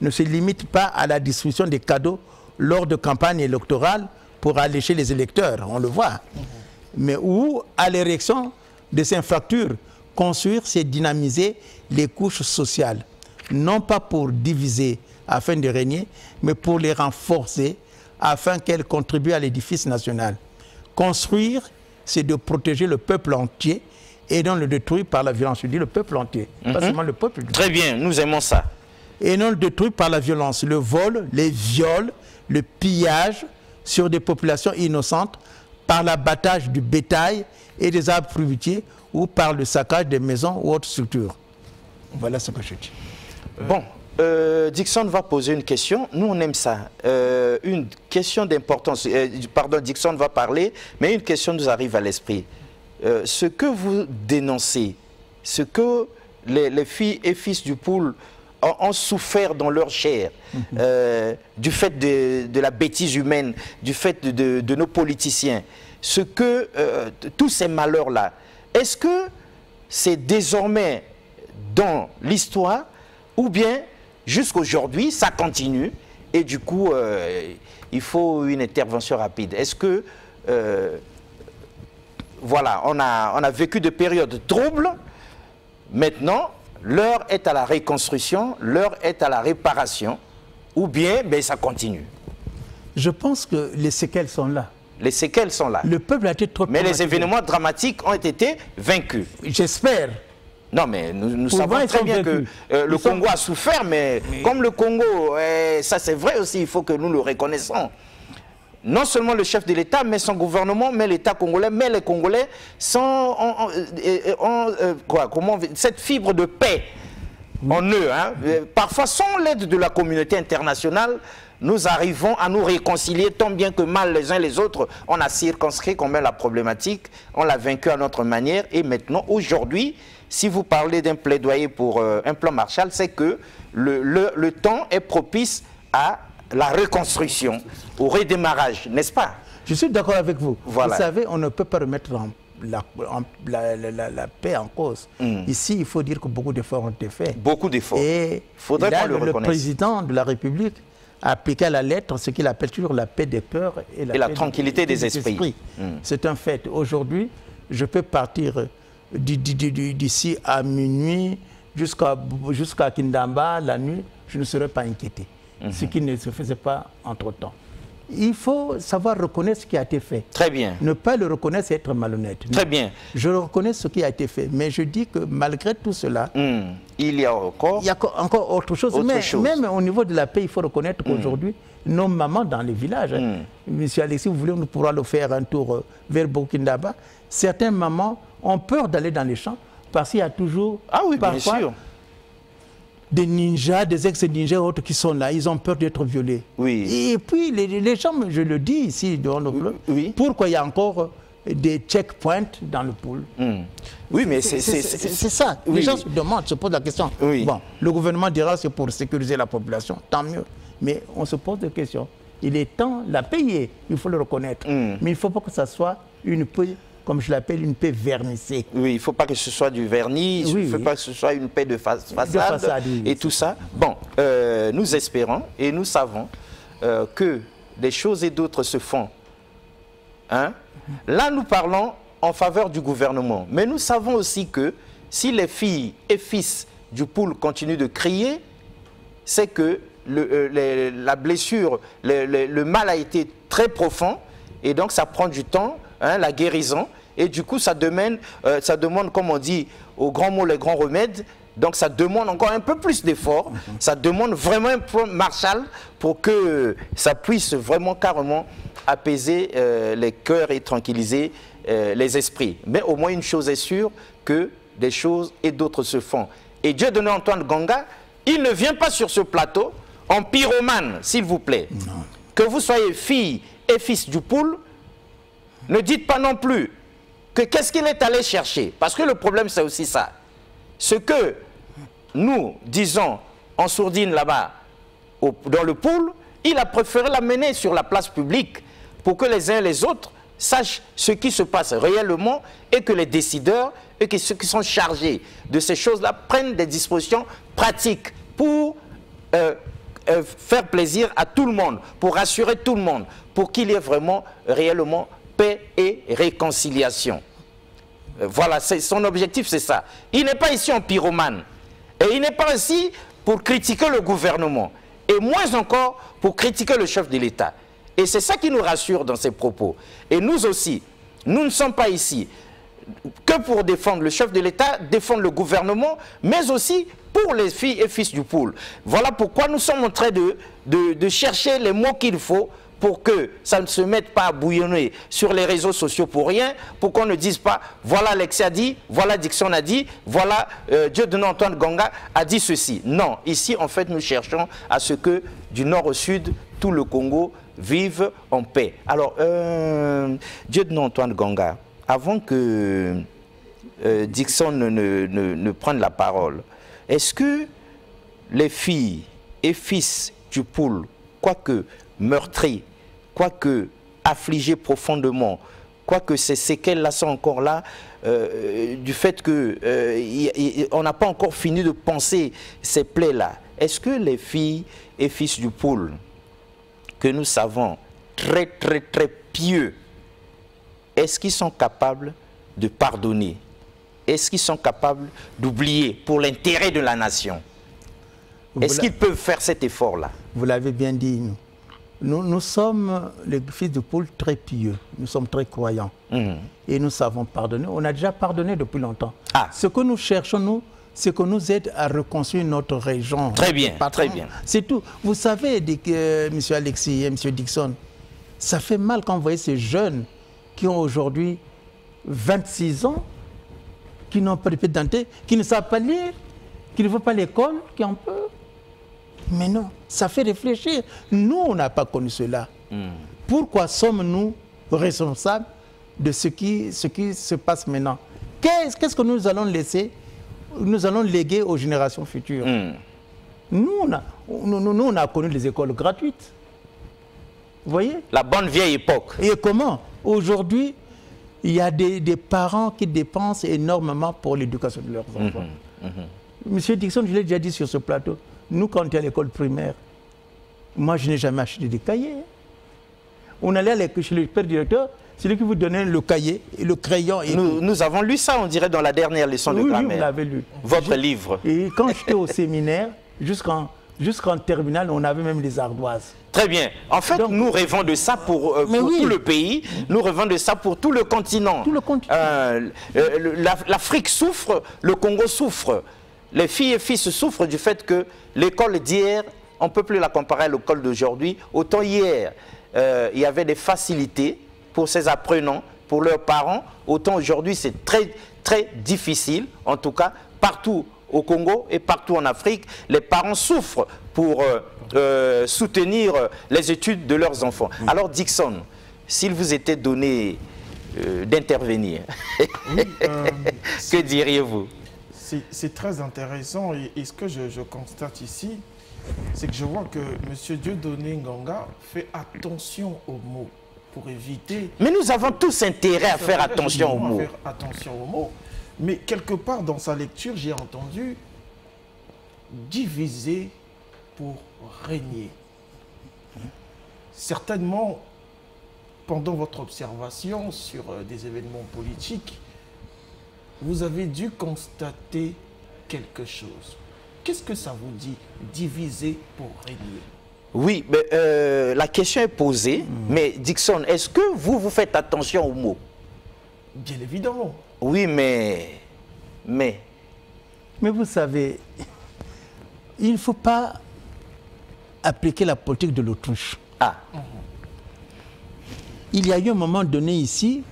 ne se limite pas à la distribution des cadeaux lors de campagnes électorales pour allécher les électeurs, on le voit. Mais ou à l'érection de ces infrastructures. Construire, c'est dynamiser les couches sociales, non pas pour diviser afin de régner, mais pour les renforcer afin qu'elles contribuent à l'édifice national. Construire, c'est de protéger le peuple entier et non le détruire par la violence. Je dis le peuple entier, pas seulement le peuple. Très bien, nous aimons ça. Et non le détruire par la violence, le vol, les viols, le pillage sur des populations innocentes, par l'abattage du bétail et des arbres fruitiers ou par le saccage des maisons ou autres structures. Voilà ce que je dis. Bon, Dickson va poser une question. Nous, on aime ça. Une question d'importance. Pardon, Dickson va parler, mais une question nous arrive à l'esprit. Ce que vous dénoncez, ce que les filles et fils du Pôle ont souffert dans leur chair, du fait de la bêtise humaine, du fait de nos politiciens, ce que tous ces malheurs-là, est-ce que c'est désormais dans l'histoire ou bien jusqu'aujourd'hui ça continue et du coup il faut une intervention rapide? Est-ce que voilà, on a vécu de périodes troubles, maintenant l'heure est à la reconstruction, l'heure est à la réparation, ou bien ça continue? Je pense que les séquelles sont là. Les séquelles sont là. Le peuple a été trop mais les événements dramatiques ont été vaincus. J'espère. Non, mais nous savons très bien que le Congo a souffert, mais comme le Congo, ça c'est vrai aussi, il faut que nous le reconnaissons. non seulement le chef de l'État, mais son gouvernement, mais l'État congolais, mais les Congolais sont cette fibre de paix en eux. Hein. Parfois, sans l'aide de la communauté internationale, nous arrivons à nous réconcilier tant bien que mal les uns les autres. On a circonscrit quand même la problématique, on l'a vaincu à notre manière. Et maintenant, aujourd'hui, si vous parlez d'un plaidoyer pour un plan Marshall, c'est que le temps est propice à la reconstruction, au redémarrage, n'est-ce pas? Je suis d'accord avec vous. Voilà. Vous savez, on ne peut pas remettre la paix en cause. Ici, il faut dire que beaucoup d'efforts ont été faits. Beaucoup d'efforts. Et faudrait qu'on le reconnaisse. Le président de la République a appliqué à la lettre ce qu'il appelle toujours la paix des cœurs et la tranquillité des esprits. C'est un fait. Aujourd'hui, je peux partir d'ici à minuit jusqu'à Kindamba la nuit, je ne serai pas inquiété. Ce qui ne se faisait pas entre-temps. Il faut savoir reconnaître ce qui a été fait. Très bien. Ne pas le reconnaître, c'est être malhonnête. Très bien. Je reconnais ce qui a été fait, mais je dis que malgré tout cela, il y a encore autre chose. Même au niveau de la paix, il faut reconnaître qu'aujourd'hui, nos mamans dans les villages, Monsieur Alexis, vous voulez, on pourra le faire un tour vers Burkina. Certaines mamans ont peur d'aller dans les champs parce qu'il y a toujours bien sûr, des ninjas, des ex-ninjas autres qui sont là, ils ont peur d'être violés. Oui. Et puis les gens, je le dis ici devant le club, pourquoi il y a encore des checkpoints dans le pool? Oui, mais c'est ça. Les gens se demandent, se posent la question. Bon, le gouvernement dira c'est pour sécuriser la population, tant mieux. Mais on se pose des questions. Il est temps de la payer, il faut le reconnaître. Mais il ne faut pas que ça soit une paix, comme je l'appelle, une paix vernissée. Oui, il ne faut pas que ce soit du vernis, il ne faut pas que ce soit une paix de façade et tout ça. Bon, nous espérons et nous savons que des choses et d'autres se font. Hein? Là, nous parlons en faveur du gouvernement. Mais nous savons aussi que si les filles et fils du pool continuent de crier, c'est que la blessure, le mal a été très profond et donc ça prend du temps. Hein, la guérison, et du coup ça demande, comme on dit au grand mot, les grands remèdes, donc ça demande encore un peu plus d'efforts, ça demande vraiment un plan Marshall pour que ça puisse vraiment carrément apaiser les cœurs et tranquilliser les esprits. Mais au moins une chose est sûre, que des choses et d'autres se font. Et Dieudonné Antoine Ganga, il ne vient pas sur ce plateau en pyromane, s'il vous plaît. Non. Que vous soyez fille et fils du pool, ne dites pas non plus que qu'est-ce qu'il est allé chercher. Parce que le problème, c'est aussi ça. Ce que nous disons en sourdine là-bas, dans le pool, il a préféré l'amener sur la place publique pour que les uns et les autres sachent ce qui se passe réellement et que les décideurs et que ceux qui sont chargés de ces choses-là prennent des dispositions pratiques pour faire plaisir à tout le monde, pour rassurer tout le monde, pour qu'il y ait vraiment, réellement, paix et réconciliation. Voilà, son objectif, c'est ça. Il n'est pas ici en pyromane. Et il n'est pas ici pour critiquer le gouvernement. Et moins encore pour critiquer le chef de l'État. Et c'est ça qui nous rassure dans ses propos. Et nous aussi, nous ne sommes pas ici que pour défendre le chef de l'État, défendre le gouvernement, mais aussi pour les filles et fils du pool. Voilà pourquoi nous sommes en train de chercher les mots qu'il faut pour que ça ne se mette pas à bouillonner sur les réseaux sociaux pour rien, pour qu'on ne dise pas, voilà Alexis a dit, voilà Dixon a dit, voilà Dieudonné Antoine Ganga a dit ceci. Non, ici en fait nous cherchons à ce que du nord au sud, tout le Congo vive en paix. Alors, Dieudonné Antoine Ganga, avant que Dixon ne prenne la parole, est-ce que les filles et fils du pool, quoique meurtris, quoique affligés profondément, quoique ces séquelles-là sont encore là, du fait qu'on n'a pas encore fini de penser ces plaies-là, est-ce que les filles et fils du pool, que nous savons très très très pieux, est-ce qu'ils sont capables de pardonner? Est-ce qu'ils sont capables d'oublier pour l'intérêt de la nation? Est-ce qu'ils peuvent faire cet effort-là? Vous l'avez bien dit, nous sommes les fils de poule très pieux, nous sommes très croyants. Et nous savons pardonner. On a déjà pardonné depuis longtemps. Ce que nous cherchons, nous, c'est qu'on nous aide à reconstruire notre région. Très bien, très bien. C'est tout. Vous savez, M. Alexis et M. Dixon, Ça fait mal quand vous voyez ces jeunes qui ont aujourd'hui 26 ans, qui n'ont pas de pied denté, qui ne savent pas lire, qui ne vont pas à l'école, qui en peuvent. Mais non, ça fait réfléchir. Nous, on n'a pas connu cela. Pourquoi sommes-nous responsables de ce qui se passe maintenant? Qu'est-ce que nous allons laisser, nous allons léguer aux générations futures? Nous, on a connu les écoles gratuites. Vous voyez? La bonne vieille époque. Et comment? Aujourd'hui, il y a des parents qui dépensent énormément pour l'éducation de leurs enfants. Monsieur Dickson, je l'ai déjà dit sur ce plateau, nous, quand on était à l'école primaire, moi, je n'ai jamais acheté des cahiers. On allait chez le père directeur, c'est lui qui vous donnait le cahier et le crayon. Et nous avons lu ça, on dirait, dans la dernière leçon de grammaire. Oui, vous l'avez lu. Votre livre. Et quand j'étais au séminaire, jusqu'en terminale, on avait même les ardoises. Très bien. En fait, donc, nous rêvons de ça pour tout le pays. Nous rêvons de ça pour tout le continent. Tout le continent. L'Afrique souffre, le Congo souffre. Les filles et fils souffrent du fait que l'école d'hier, on ne peut plus la comparer à l'école d'aujourd'hui. Autant hier, il y avait des facilités pour ces apprenants, pour leurs parents. Autant aujourd'hui, c'est très, très difficile. En tout cas, partout au Congo et partout en Afrique, les parents souffrent pour soutenir les études de leurs enfants. Alors, Dickson, s'il vous était donné d'intervenir, oui, que diriez-vous? C'est très intéressant et ce que je constate ici, c'est que je vois que M. Dieudonné Nganga fait attention aux mots pour éviter... Mais nous avons tous intérêt à faire attention aux mots. Mais quelque part dans sa lecture, j'ai entendu diviser pour régner. Certainement, pendant votre observation sur des événements politiques, vous avez dû constater quelque chose. Qu'est-ce que ça vous dit, diviser pour régner? Oui, mais, la question est posée, mais Dickson, est-ce que vous faites attention aux mots? Bien évidemment. Oui, mais vous savez, il ne faut pas appliquer la politique de l'autruche. Ah. Il y a eu un moment donné ici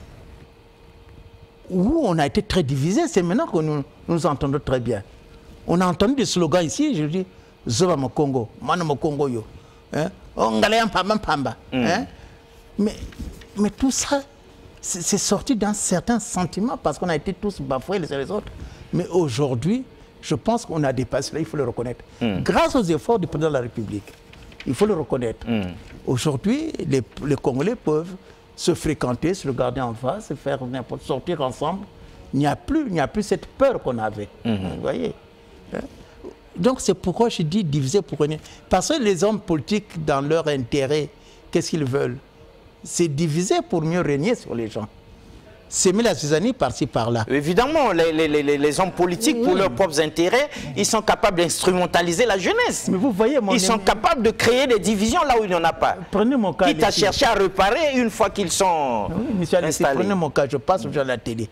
où on a été très divisés. C'est maintenant que nous entendons très bien. On a entendu des slogans ici, je dis, Zoba mo Congo, Mano mo Congo yo. Ongalean pamba pamba. Mais tout ça, c'est sorti d'un certain sentiment parce qu'on a été tous bafoués les uns les autres. Mais aujourd'hui, je pense qu'on a dépassé là, il faut le reconnaître. Grâce aux efforts du président de la République, il faut le reconnaître. Aujourd'hui, les Congolais peuvent se fréquenter, se regarder en face, se faire n'importe, sortir ensemble. Il n'y a plus cette peur qu'on avait. Vous voyez? Donc c'est pourquoi je dis diviser pour régner. Parce que les hommes politiques, dans leur intérêt, qu'est-ce qu'ils veulent? C'est diviser pour mieux régner sur les gens. S'aimer la zizanie par-ci, par-là. Évidemment, les hommes politiques, pour leurs propres intérêts, ils sont capables d'instrumentaliser la jeunesse. Mais vous voyez, ils sont capables de créer des divisions là où il n'y en a pas. Prenez mon cas. Quitte à chercher à réparer une fois qu'ils sont installés. Prenez mon cas, je passe aujourd'hui à la télé.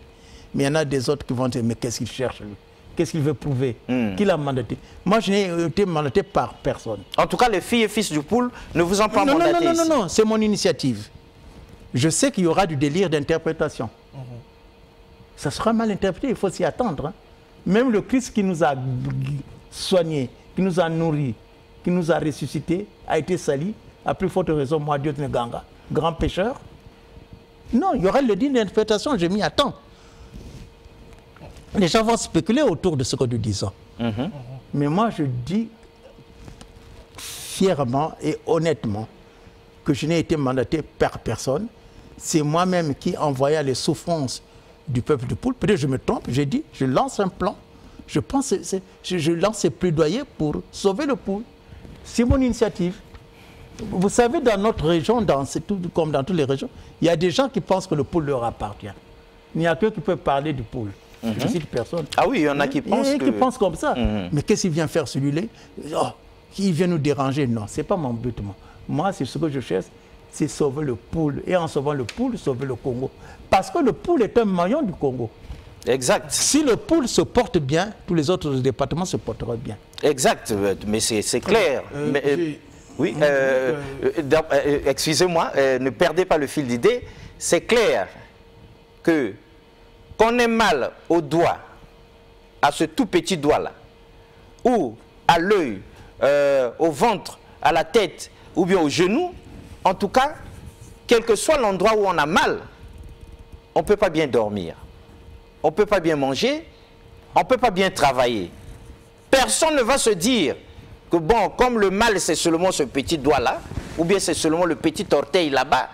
Mais il y en a des autres qui vont dire, mais qu'est-ce qu'il cherche lui? Qu'est-ce qu'il veut prouver? Qui l'a mandaté? Moi, je n'ai été mandaté par personne. En tout cas, les filles et fils du pool ne vous ont pas mandaté ici. Non, c'est mon initiative. Je sais qu'il y aura du délire d'interprétation. Ça sera mal interprété, il faut s'y attendre. Même le Christ qui nous a soignés, qui nous a nourris, qui nous a ressuscités, a été sali, à plus forte raison, moi, Dieudonné Nganga, grand pécheur. Non, il y aura le délire d'interprétation, je m'y attends. Les gens vont spéculer autour de ce que nous disons. Mais moi, je dis fièrement et honnêtement que je n'ai été mandaté par personne. C'est moi-même qui envoyais les souffrances du peuple du Poul. Peut-être que je me trompe, j'ai dit, je lance un plan. Je pense, je lance ces plaidoyers pour sauver le Poul. C'est mon initiative. Vous savez, dans notre région, comme dans toutes les régions, il y a des gens qui pensent que le Poul leur appartient. Il n'y a que qui peuvent parler du Poul. Je cite personne. Ah oui, il y en a qui pensent qui pensent comme ça. Mais qu'est-ce qu'il vient faire celui-là? Il vient nous déranger? Non, ce n'est pas mon but. Moi, c'est ce que je cherche, c'est sauver le Poul. Et en sauvant le Poul, sauver le Congo. Parce que le Poul est un maillon du Congo. Exact. Si le Poul se porte bien, tous les autres départements se porteront bien. Exact, mais c'est clair. Oui, excusez-moi, ne perdez pas le fil d'idée. C'est clair que qu'on ait mal au doigt, à ce tout petit doigt-là, ou à l'œil, au ventre, à la tête, ou bien au genou, en tout cas, quel que soit l'endroit où on a mal, on ne peut pas bien dormir, on ne peut pas bien manger, on ne peut pas bien travailler. Personne ne va se dire que bon, comme le mal c'est seulement ce petit doigt-là, ou bien c'est seulement le petit orteil là-bas,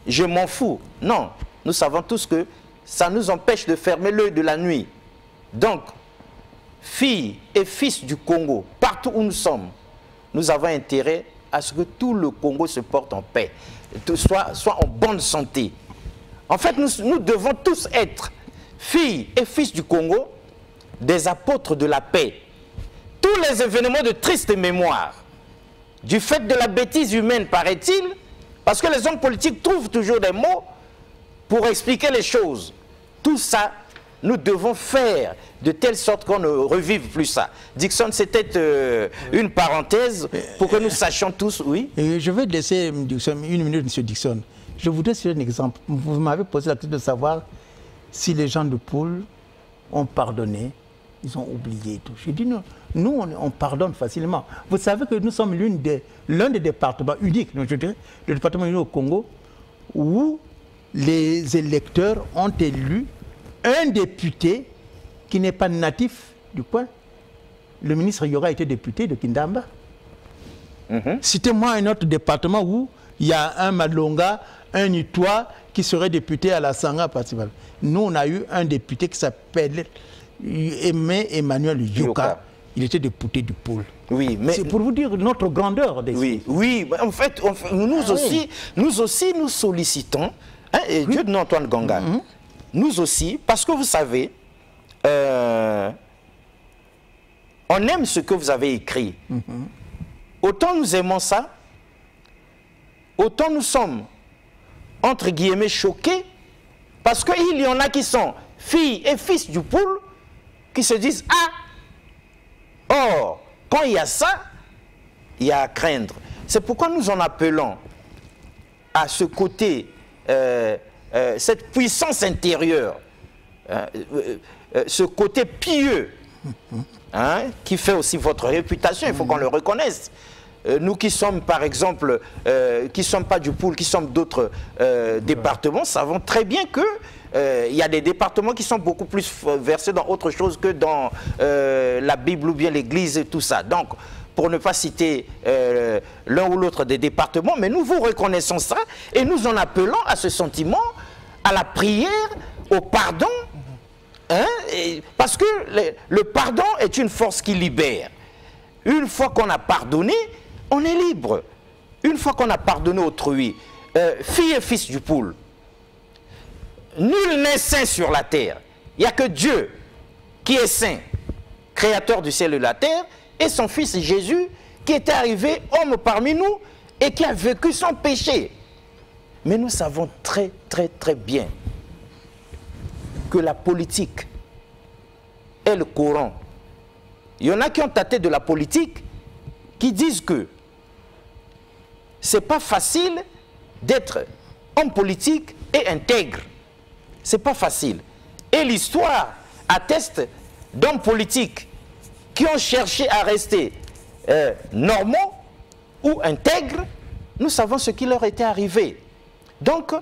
je m'en fous. Non, nous savons tous que ça nous empêche de fermer l'œil de la nuit. Donc, filles et fils du Congo, partout où nous sommes, nous avons intérêt à ce que tout le Congo se porte en paix, soit en bonne santé. En fait, nous devons tous être, filles et fils du Congo, des apôtres de la paix. Tous les événements de triste mémoire, du fait de la bêtise humaine, paraît-il, parce que les hommes politiques trouvent toujours des mots pour expliquer les choses. Tout ça, nous devons faire de telle sorte qu'on ne revive plus ça. Dixon, c'était une parenthèse pour que nous sachions tous, oui. Et je vais laisser Dixon, une minute, M. Dixon. Je voudrais citer un exemple. Vous m'avez posé la question de savoir si les gens de Poul ont pardonné, ils ont oublié tout. Je dis non, nous on pardonne facilement. Vous savez que nous sommes l'un des départements uniques, je dirais, le département unique au Congo, où les électeurs ont élu un député qui n'est pas natif du coin. Le ministre Yoga était député de Kindamba. Citez-moi un autre département où il y a un Malonga, un Itois qui serait député à la Sanga principale. Nous, on a eu un député qui s'appelle Emmanuel Yoka. Il était député du Poul. Oui, mais c'est pour vous dire notre grandeur. Oui, en fait, nous aussi, nous sollicitons, hein, et Dieu de Antoine Ganga, nous aussi, parce que vous savez, on aime ce que vous avez écrit. Autant nous aimons ça, autant nous sommes, entre guillemets, choqués, parce qu'il y en a qui sont filles et fils du Poul, qui se disent « Ah, or, quand il y a ça, il y a à craindre. » C'est pourquoi nous en appelons à ce côté, cette puissance intérieure, ce côté pieux, hein, qui fait aussi votre réputation, il faut qu'on le reconnaisse. Nous qui sommes, par exemple, qui ne sommes pas du Poul, qui sommes d'autres départements, savons très bien que il y a des départements qui sont beaucoup plus versés dans autre chose que dans la Bible ou bien l'Église et tout ça. Donc, pour ne pas citer l'un ou l'autre des départements, mais nous vous reconnaissons ça et nous en appelons à ce sentiment, à la prière, au pardon, hein, parce que le pardon est une force qui libère. Une fois qu'on a pardonné, on est libre. Une fois qu'on a pardonné autrui, fille et fils du Poul, nul n'est saint sur la terre. Il n'y a que Dieu qui est saint, créateur du ciel et de la terre, et son fils Jésus qui était arrivé homme parmi nous et qui a vécu sans péché. Mais nous savons très très bien que la politique est le Coran. Il y en a qui ont tâté de la politique, qui disent que c'est pas facile d'être homme politique et intègre. C'est pas facile. Et l'histoire atteste d'hommes politiques qui ont cherché à rester normaux ou intègres. Nous savons ce qui leur était arrivé. Donc,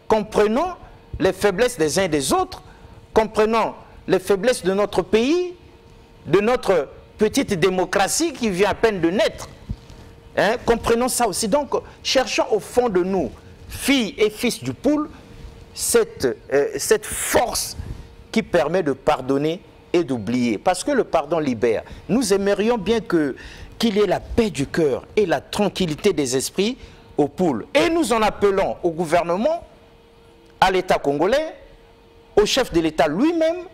comprenons les faiblesses des uns et des autres, comprenons les faiblesses de notre pays, de notre petite démocratie qui vient à peine de naître. Hein, comprenons ça aussi. Donc, cherchons au fond de nous, filles et fils du Poul, cette force qui permet de pardonner et d'oublier. Parce que le pardon libère. Nous aimerions bien qu'il y ait la paix du cœur et la tranquillité des esprits au Poul. Et nous en appelons au gouvernement, à l'État congolais, au chef de l'État lui-même,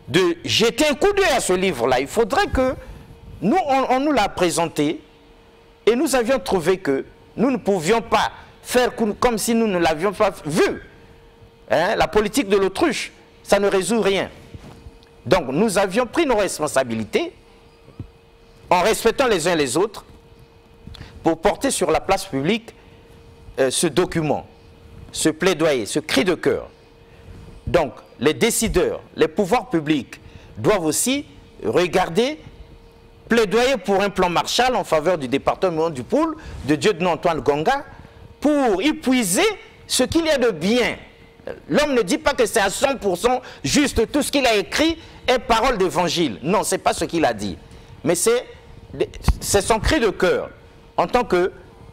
de jeter un coup d'œil à ce livre-là. Il faudrait que nous, on nous l'a présenté et nous avions trouvé que nous ne pouvions pas faire comme si nous ne l'avions pas vu. Hein, la politique de l'autruche, ça ne résout rien. Donc nous avions pris nos responsabilités en respectant les uns les autres, pour porter sur la place publique ce document, ce plaidoyer, ce cri de cœur. Donc, les décideurs, les pouvoirs publics doivent aussi regarder, plaidoyer pour un plan Marshall en faveur du département du Poul, de Dieudonné Antoine Ngonga, pour épuiser ce qu'il y a de bien. L'homme ne dit pas que c'est à 100% juste, tout ce qu'il a écrit est parole d'évangile. Non, ce n'est pas ce qu'il a dit. Mais c'est son cri de cœur en tant que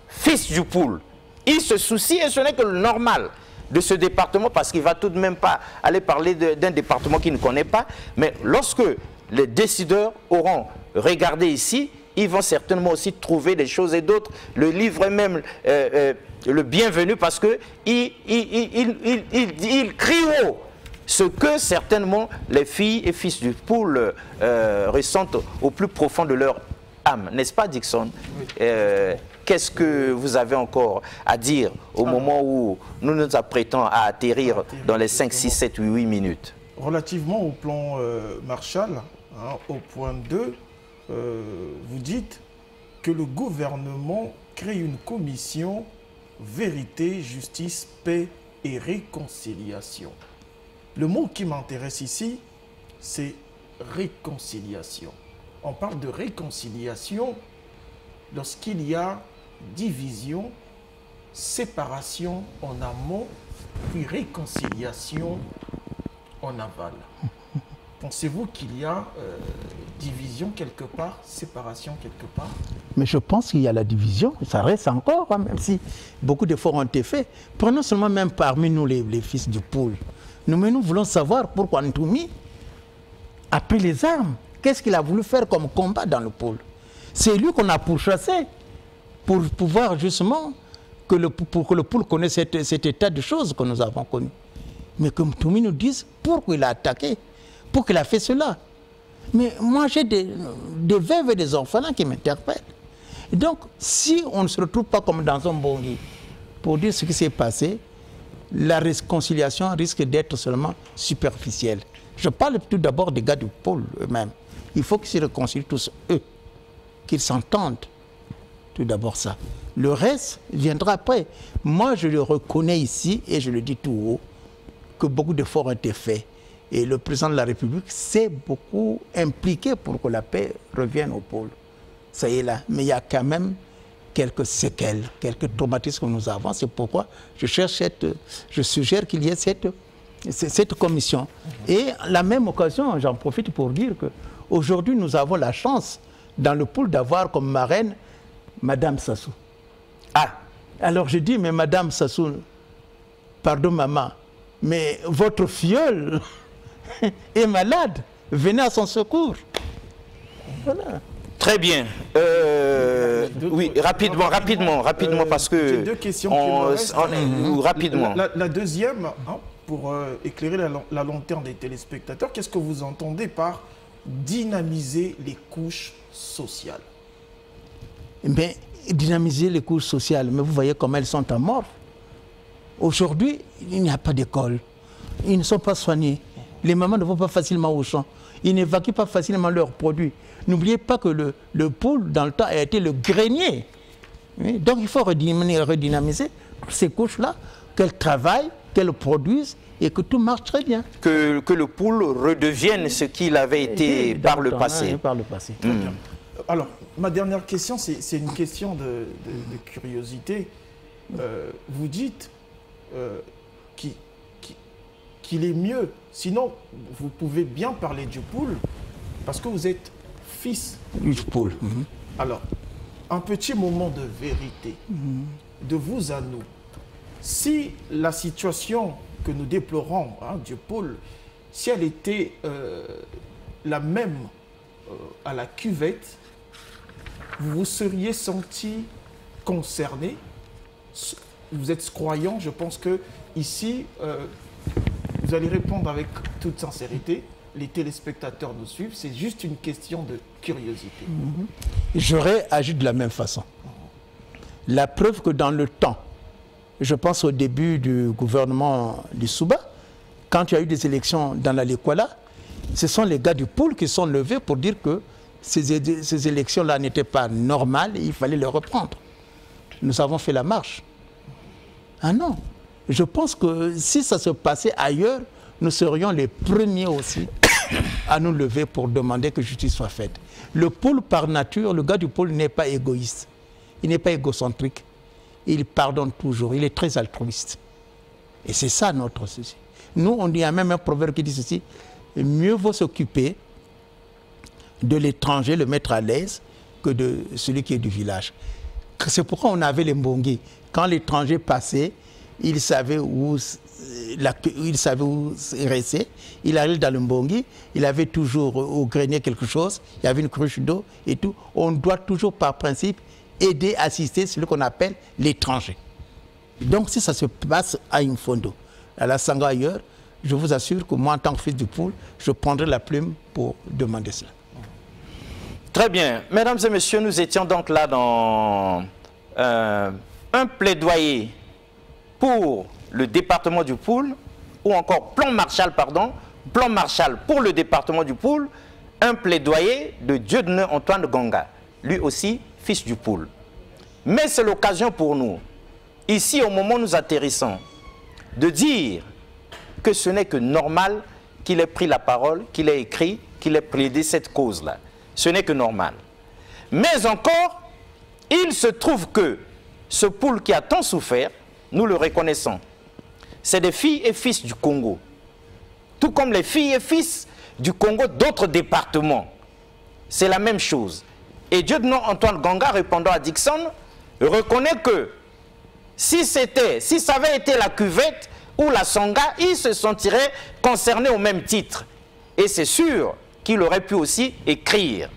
fils du Poul. Il se soucie, et ce n'est que le normal de ce département, parce qu'il ne va tout de même pas aller parler d'un département qu'il ne connaît pas. Mais lorsque les décideurs auront regardé ici, ils vont certainement aussi trouver des choses et d'autres. Le livre est même le bienvenu, parce qu'il crie haut ce que certainement les filles et fils du Poul ressentent au plus profond de leur âme. N'est-ce pas, Dickson? Oui. Qu'est-ce que vous avez encore à dire au moment où nous nous apprêtons à atterrir dans les 5, 6, 7, 8 minutes? Relativement au plan Marshall, hein, au point 2, vous dites que le gouvernement crée une commission vérité, justice, paix et réconciliation. Le mot qui m'intéresse ici, c'est réconciliation. On parle de réconciliation lorsqu'il y a division, séparation en amont, puis réconciliation en aval. Pensez-vous qu'il y a division quelque part, séparation quelque part? Mais je pense qu'il y a la division, ça reste encore, hein, même si beaucoup d'efforts ont été faits. Prenons seulement même parmi nous les fils du Poul. Nous voulons savoir pourquoi Ntoumi a pris les armes. Qu'est-ce qu'il a voulu faire comme combat dans le Poul? C'est lui qu'on a pourchassé pour pouvoir justement pour que le Poul connaisse cet état de choses que nous avons connu. Mais comme Ntoumi nous dise pourquoi il a attaqué, pourquoi il a fait cela. Mais moi j'ai des veuves et des orphelins qui m'interpellent. Et donc si on ne se retrouve pas comme dans un bon lit pour dire ce qui s'est passé, la réconciliation risque d'être seulement superficielle. Je parle tout d'abord des gars du Poul eux-mêmes. Il faut qu'ils se réconcilient tous eux, qu'ils s'entendent. Tout d'abord ça. Le reste viendra après. Moi, je le reconnais ici, et je le dis tout haut, que beaucoup d'efforts ont été faits. Et le président de la République s'est beaucoup impliqué pour que la paix revienne au Poul. Ça y est là. Mais il y a quand même quelques séquelles, quelques traumatismes que nous avons. C'est pourquoi je suggère qu'il y ait cette commission. Et à la même occasion, j'en profite pour dire qu'aujourd'hui, nous avons la chance dans le Poul d'avoir comme marraine Madame Sassou. Ah! Alors je dis, mais Madame Sassou, pardon maman, mais votre filleul est malade, venez à son secours. Voilà. Très bien. Oui, rapidement, parce que... J'ai deux questions qui me restent. Rapidement. La deuxième, hein, pour éclairer la lanterne des téléspectateurs, qu'est-ce que vous entendez par dynamiser les couches sociales? Mais dynamiser les couches sociales, mais vous voyez comment elles sont amorphes. Aujourd'hui, il n'y a pas d'école. Ils ne sont pas soignés. Les mamans ne vont pas facilement au champ. Ils n'évacuent pas facilement leurs produits. N'oubliez pas que le Poul, dans le temps, a été le grenier. Oui? Donc il faut redynamiser ces couches-là, qu'elles travaillent, qu'elles produisent et que tout marche très bien. Que le Poul redevienne ce qu'il avait été par le passé. Hein, par le passé. Très bien. Alors, ma dernière question, c'est une question de curiosité. Vous dites qu'il est mieux, sinon vous pouvez bien parler du Poul, parce que vous êtes fils du Poul. Alors, un petit moment de vérité, de vous à nous. Si la situation que nous déplorons du Poul, si elle était la même à la cuvette, vous vous seriez senti concerné. Vous êtes croyant, je pense que ici, vous allez répondre avec toute sincérité. Les téléspectateurs nous suivent, c'est juste une question de curiosité. J'aurais agi de la même façon. La preuve que dans le temps, je pense au début du gouvernement du Souba, quand il y a eu des élections dans la Lekwala, ce sont les gars du Poul qui sont levés pour dire que ces élections-là n'étaient pas normales et il fallait les reprendre. nous avons fait la marche. Ah non. Je pense que si ça se passait ailleurs, nous serions les premiers aussi à nous lever pour demander que justice soit faite. Le pôle par nature, le gars du pôle n'est pas égoïste. Il n'est pas égocentrique. Il pardonne toujours. Il est très altruiste. Et c'est ça notre souci. Nous, on dit, il y a même un proverbe qui dit ceci, mieux vaut s'occuper de l'étranger, le mettre à l'aise, que de celui qui est du village. C'est pourquoi on avait les Mbongi. Quand l'étranger passait, il savait où rester. Il allait dans le Mbongi, il avait toujours au grenier quelque chose, il y avait une cruche d'eau et tout. On doit toujours, par principe, aider, assister celui qu'on appelle l'étranger. Donc, si ça se passe à Imfondo, à la Sanga ailleurs, je vous assure que moi, en tant que fils du Poul, je prendrai la plume pour demander cela. Très bien. Mesdames et messieurs, nous étions donc là dans un plaidoyer pour le département du Poul, ou encore plan Marshall pour le département du Poul, un plaidoyer de Dieudonné Antoine Ganga, lui aussi fils du Poul. Mais c'est l'occasion pour nous, ici au moment où nous atterrissons, de dire que ce n'est que normal qu'il ait pris la parole, qu'il ait écrit, qu'il ait plaidé cette cause-là. Ce n'est que normal. Mais encore, il se trouve que ce Poul qui a tant souffert, nous le reconnaissons, c'est des filles et fils du Congo. Tout comme les filles et fils du Congo d'autres départements. C'est la même chose. Et Dieudonné Antoine Ganga, répondant à Dixon, reconnaît que si ça avait été la cuvette ou la Sanga, il se sentirait concerné au même titre. Et c'est sûr qu'il aurait pu aussi écrire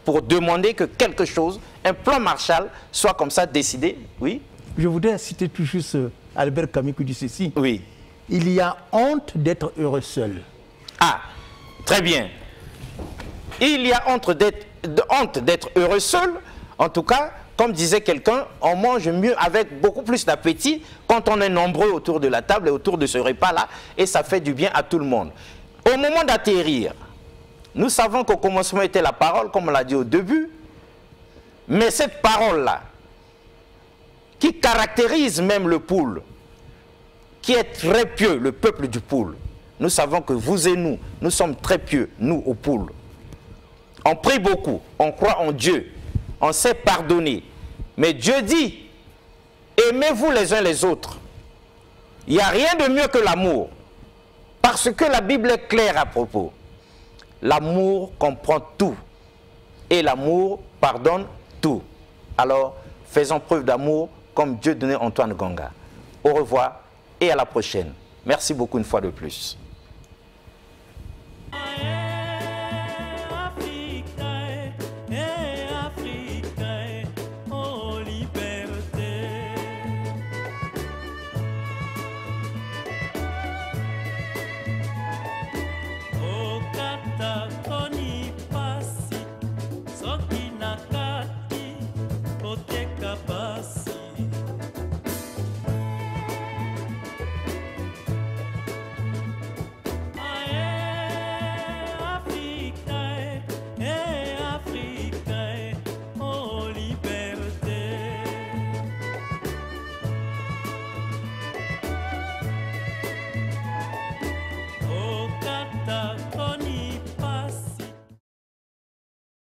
pour demander que quelque chose, un plan Marshall, soit comme ça décidé. Oui. Je voudrais citer tout juste Albert Camus qui dit ceci. Oui. Il y a honte d'être heureux seul. Ah, très bien. Il y a honte d'être heureux seul. En tout cas, comme disait quelqu'un, on mange mieux avec beaucoup plus d'appétit quand on est nombreux autour de la table et autour de ce repas-là, et ça fait du bien à tout le monde. Au moment d'atterrir, nous savons qu'au commencement était la parole, comme on l'a dit au début, mais cette parole-là, qui caractérise même le Poul, qui est très pieux, le peuple du Poul. Nous savons que vous et nous sommes très pieux, nous au Poul. On prie beaucoup, on croit en Dieu, on sait pardonner. Mais Dieu dit, aimez-vous les uns les autres. Il n'y a rien de mieux que l'amour. Parce que la Bible est claire à propos. L'amour comprend tout. Et l'amour pardonne tout. Alors, faisons preuve d'amour comme Dieudonné Antoine Ganga. Au revoir et à la prochaine. Merci beaucoup une fois de plus.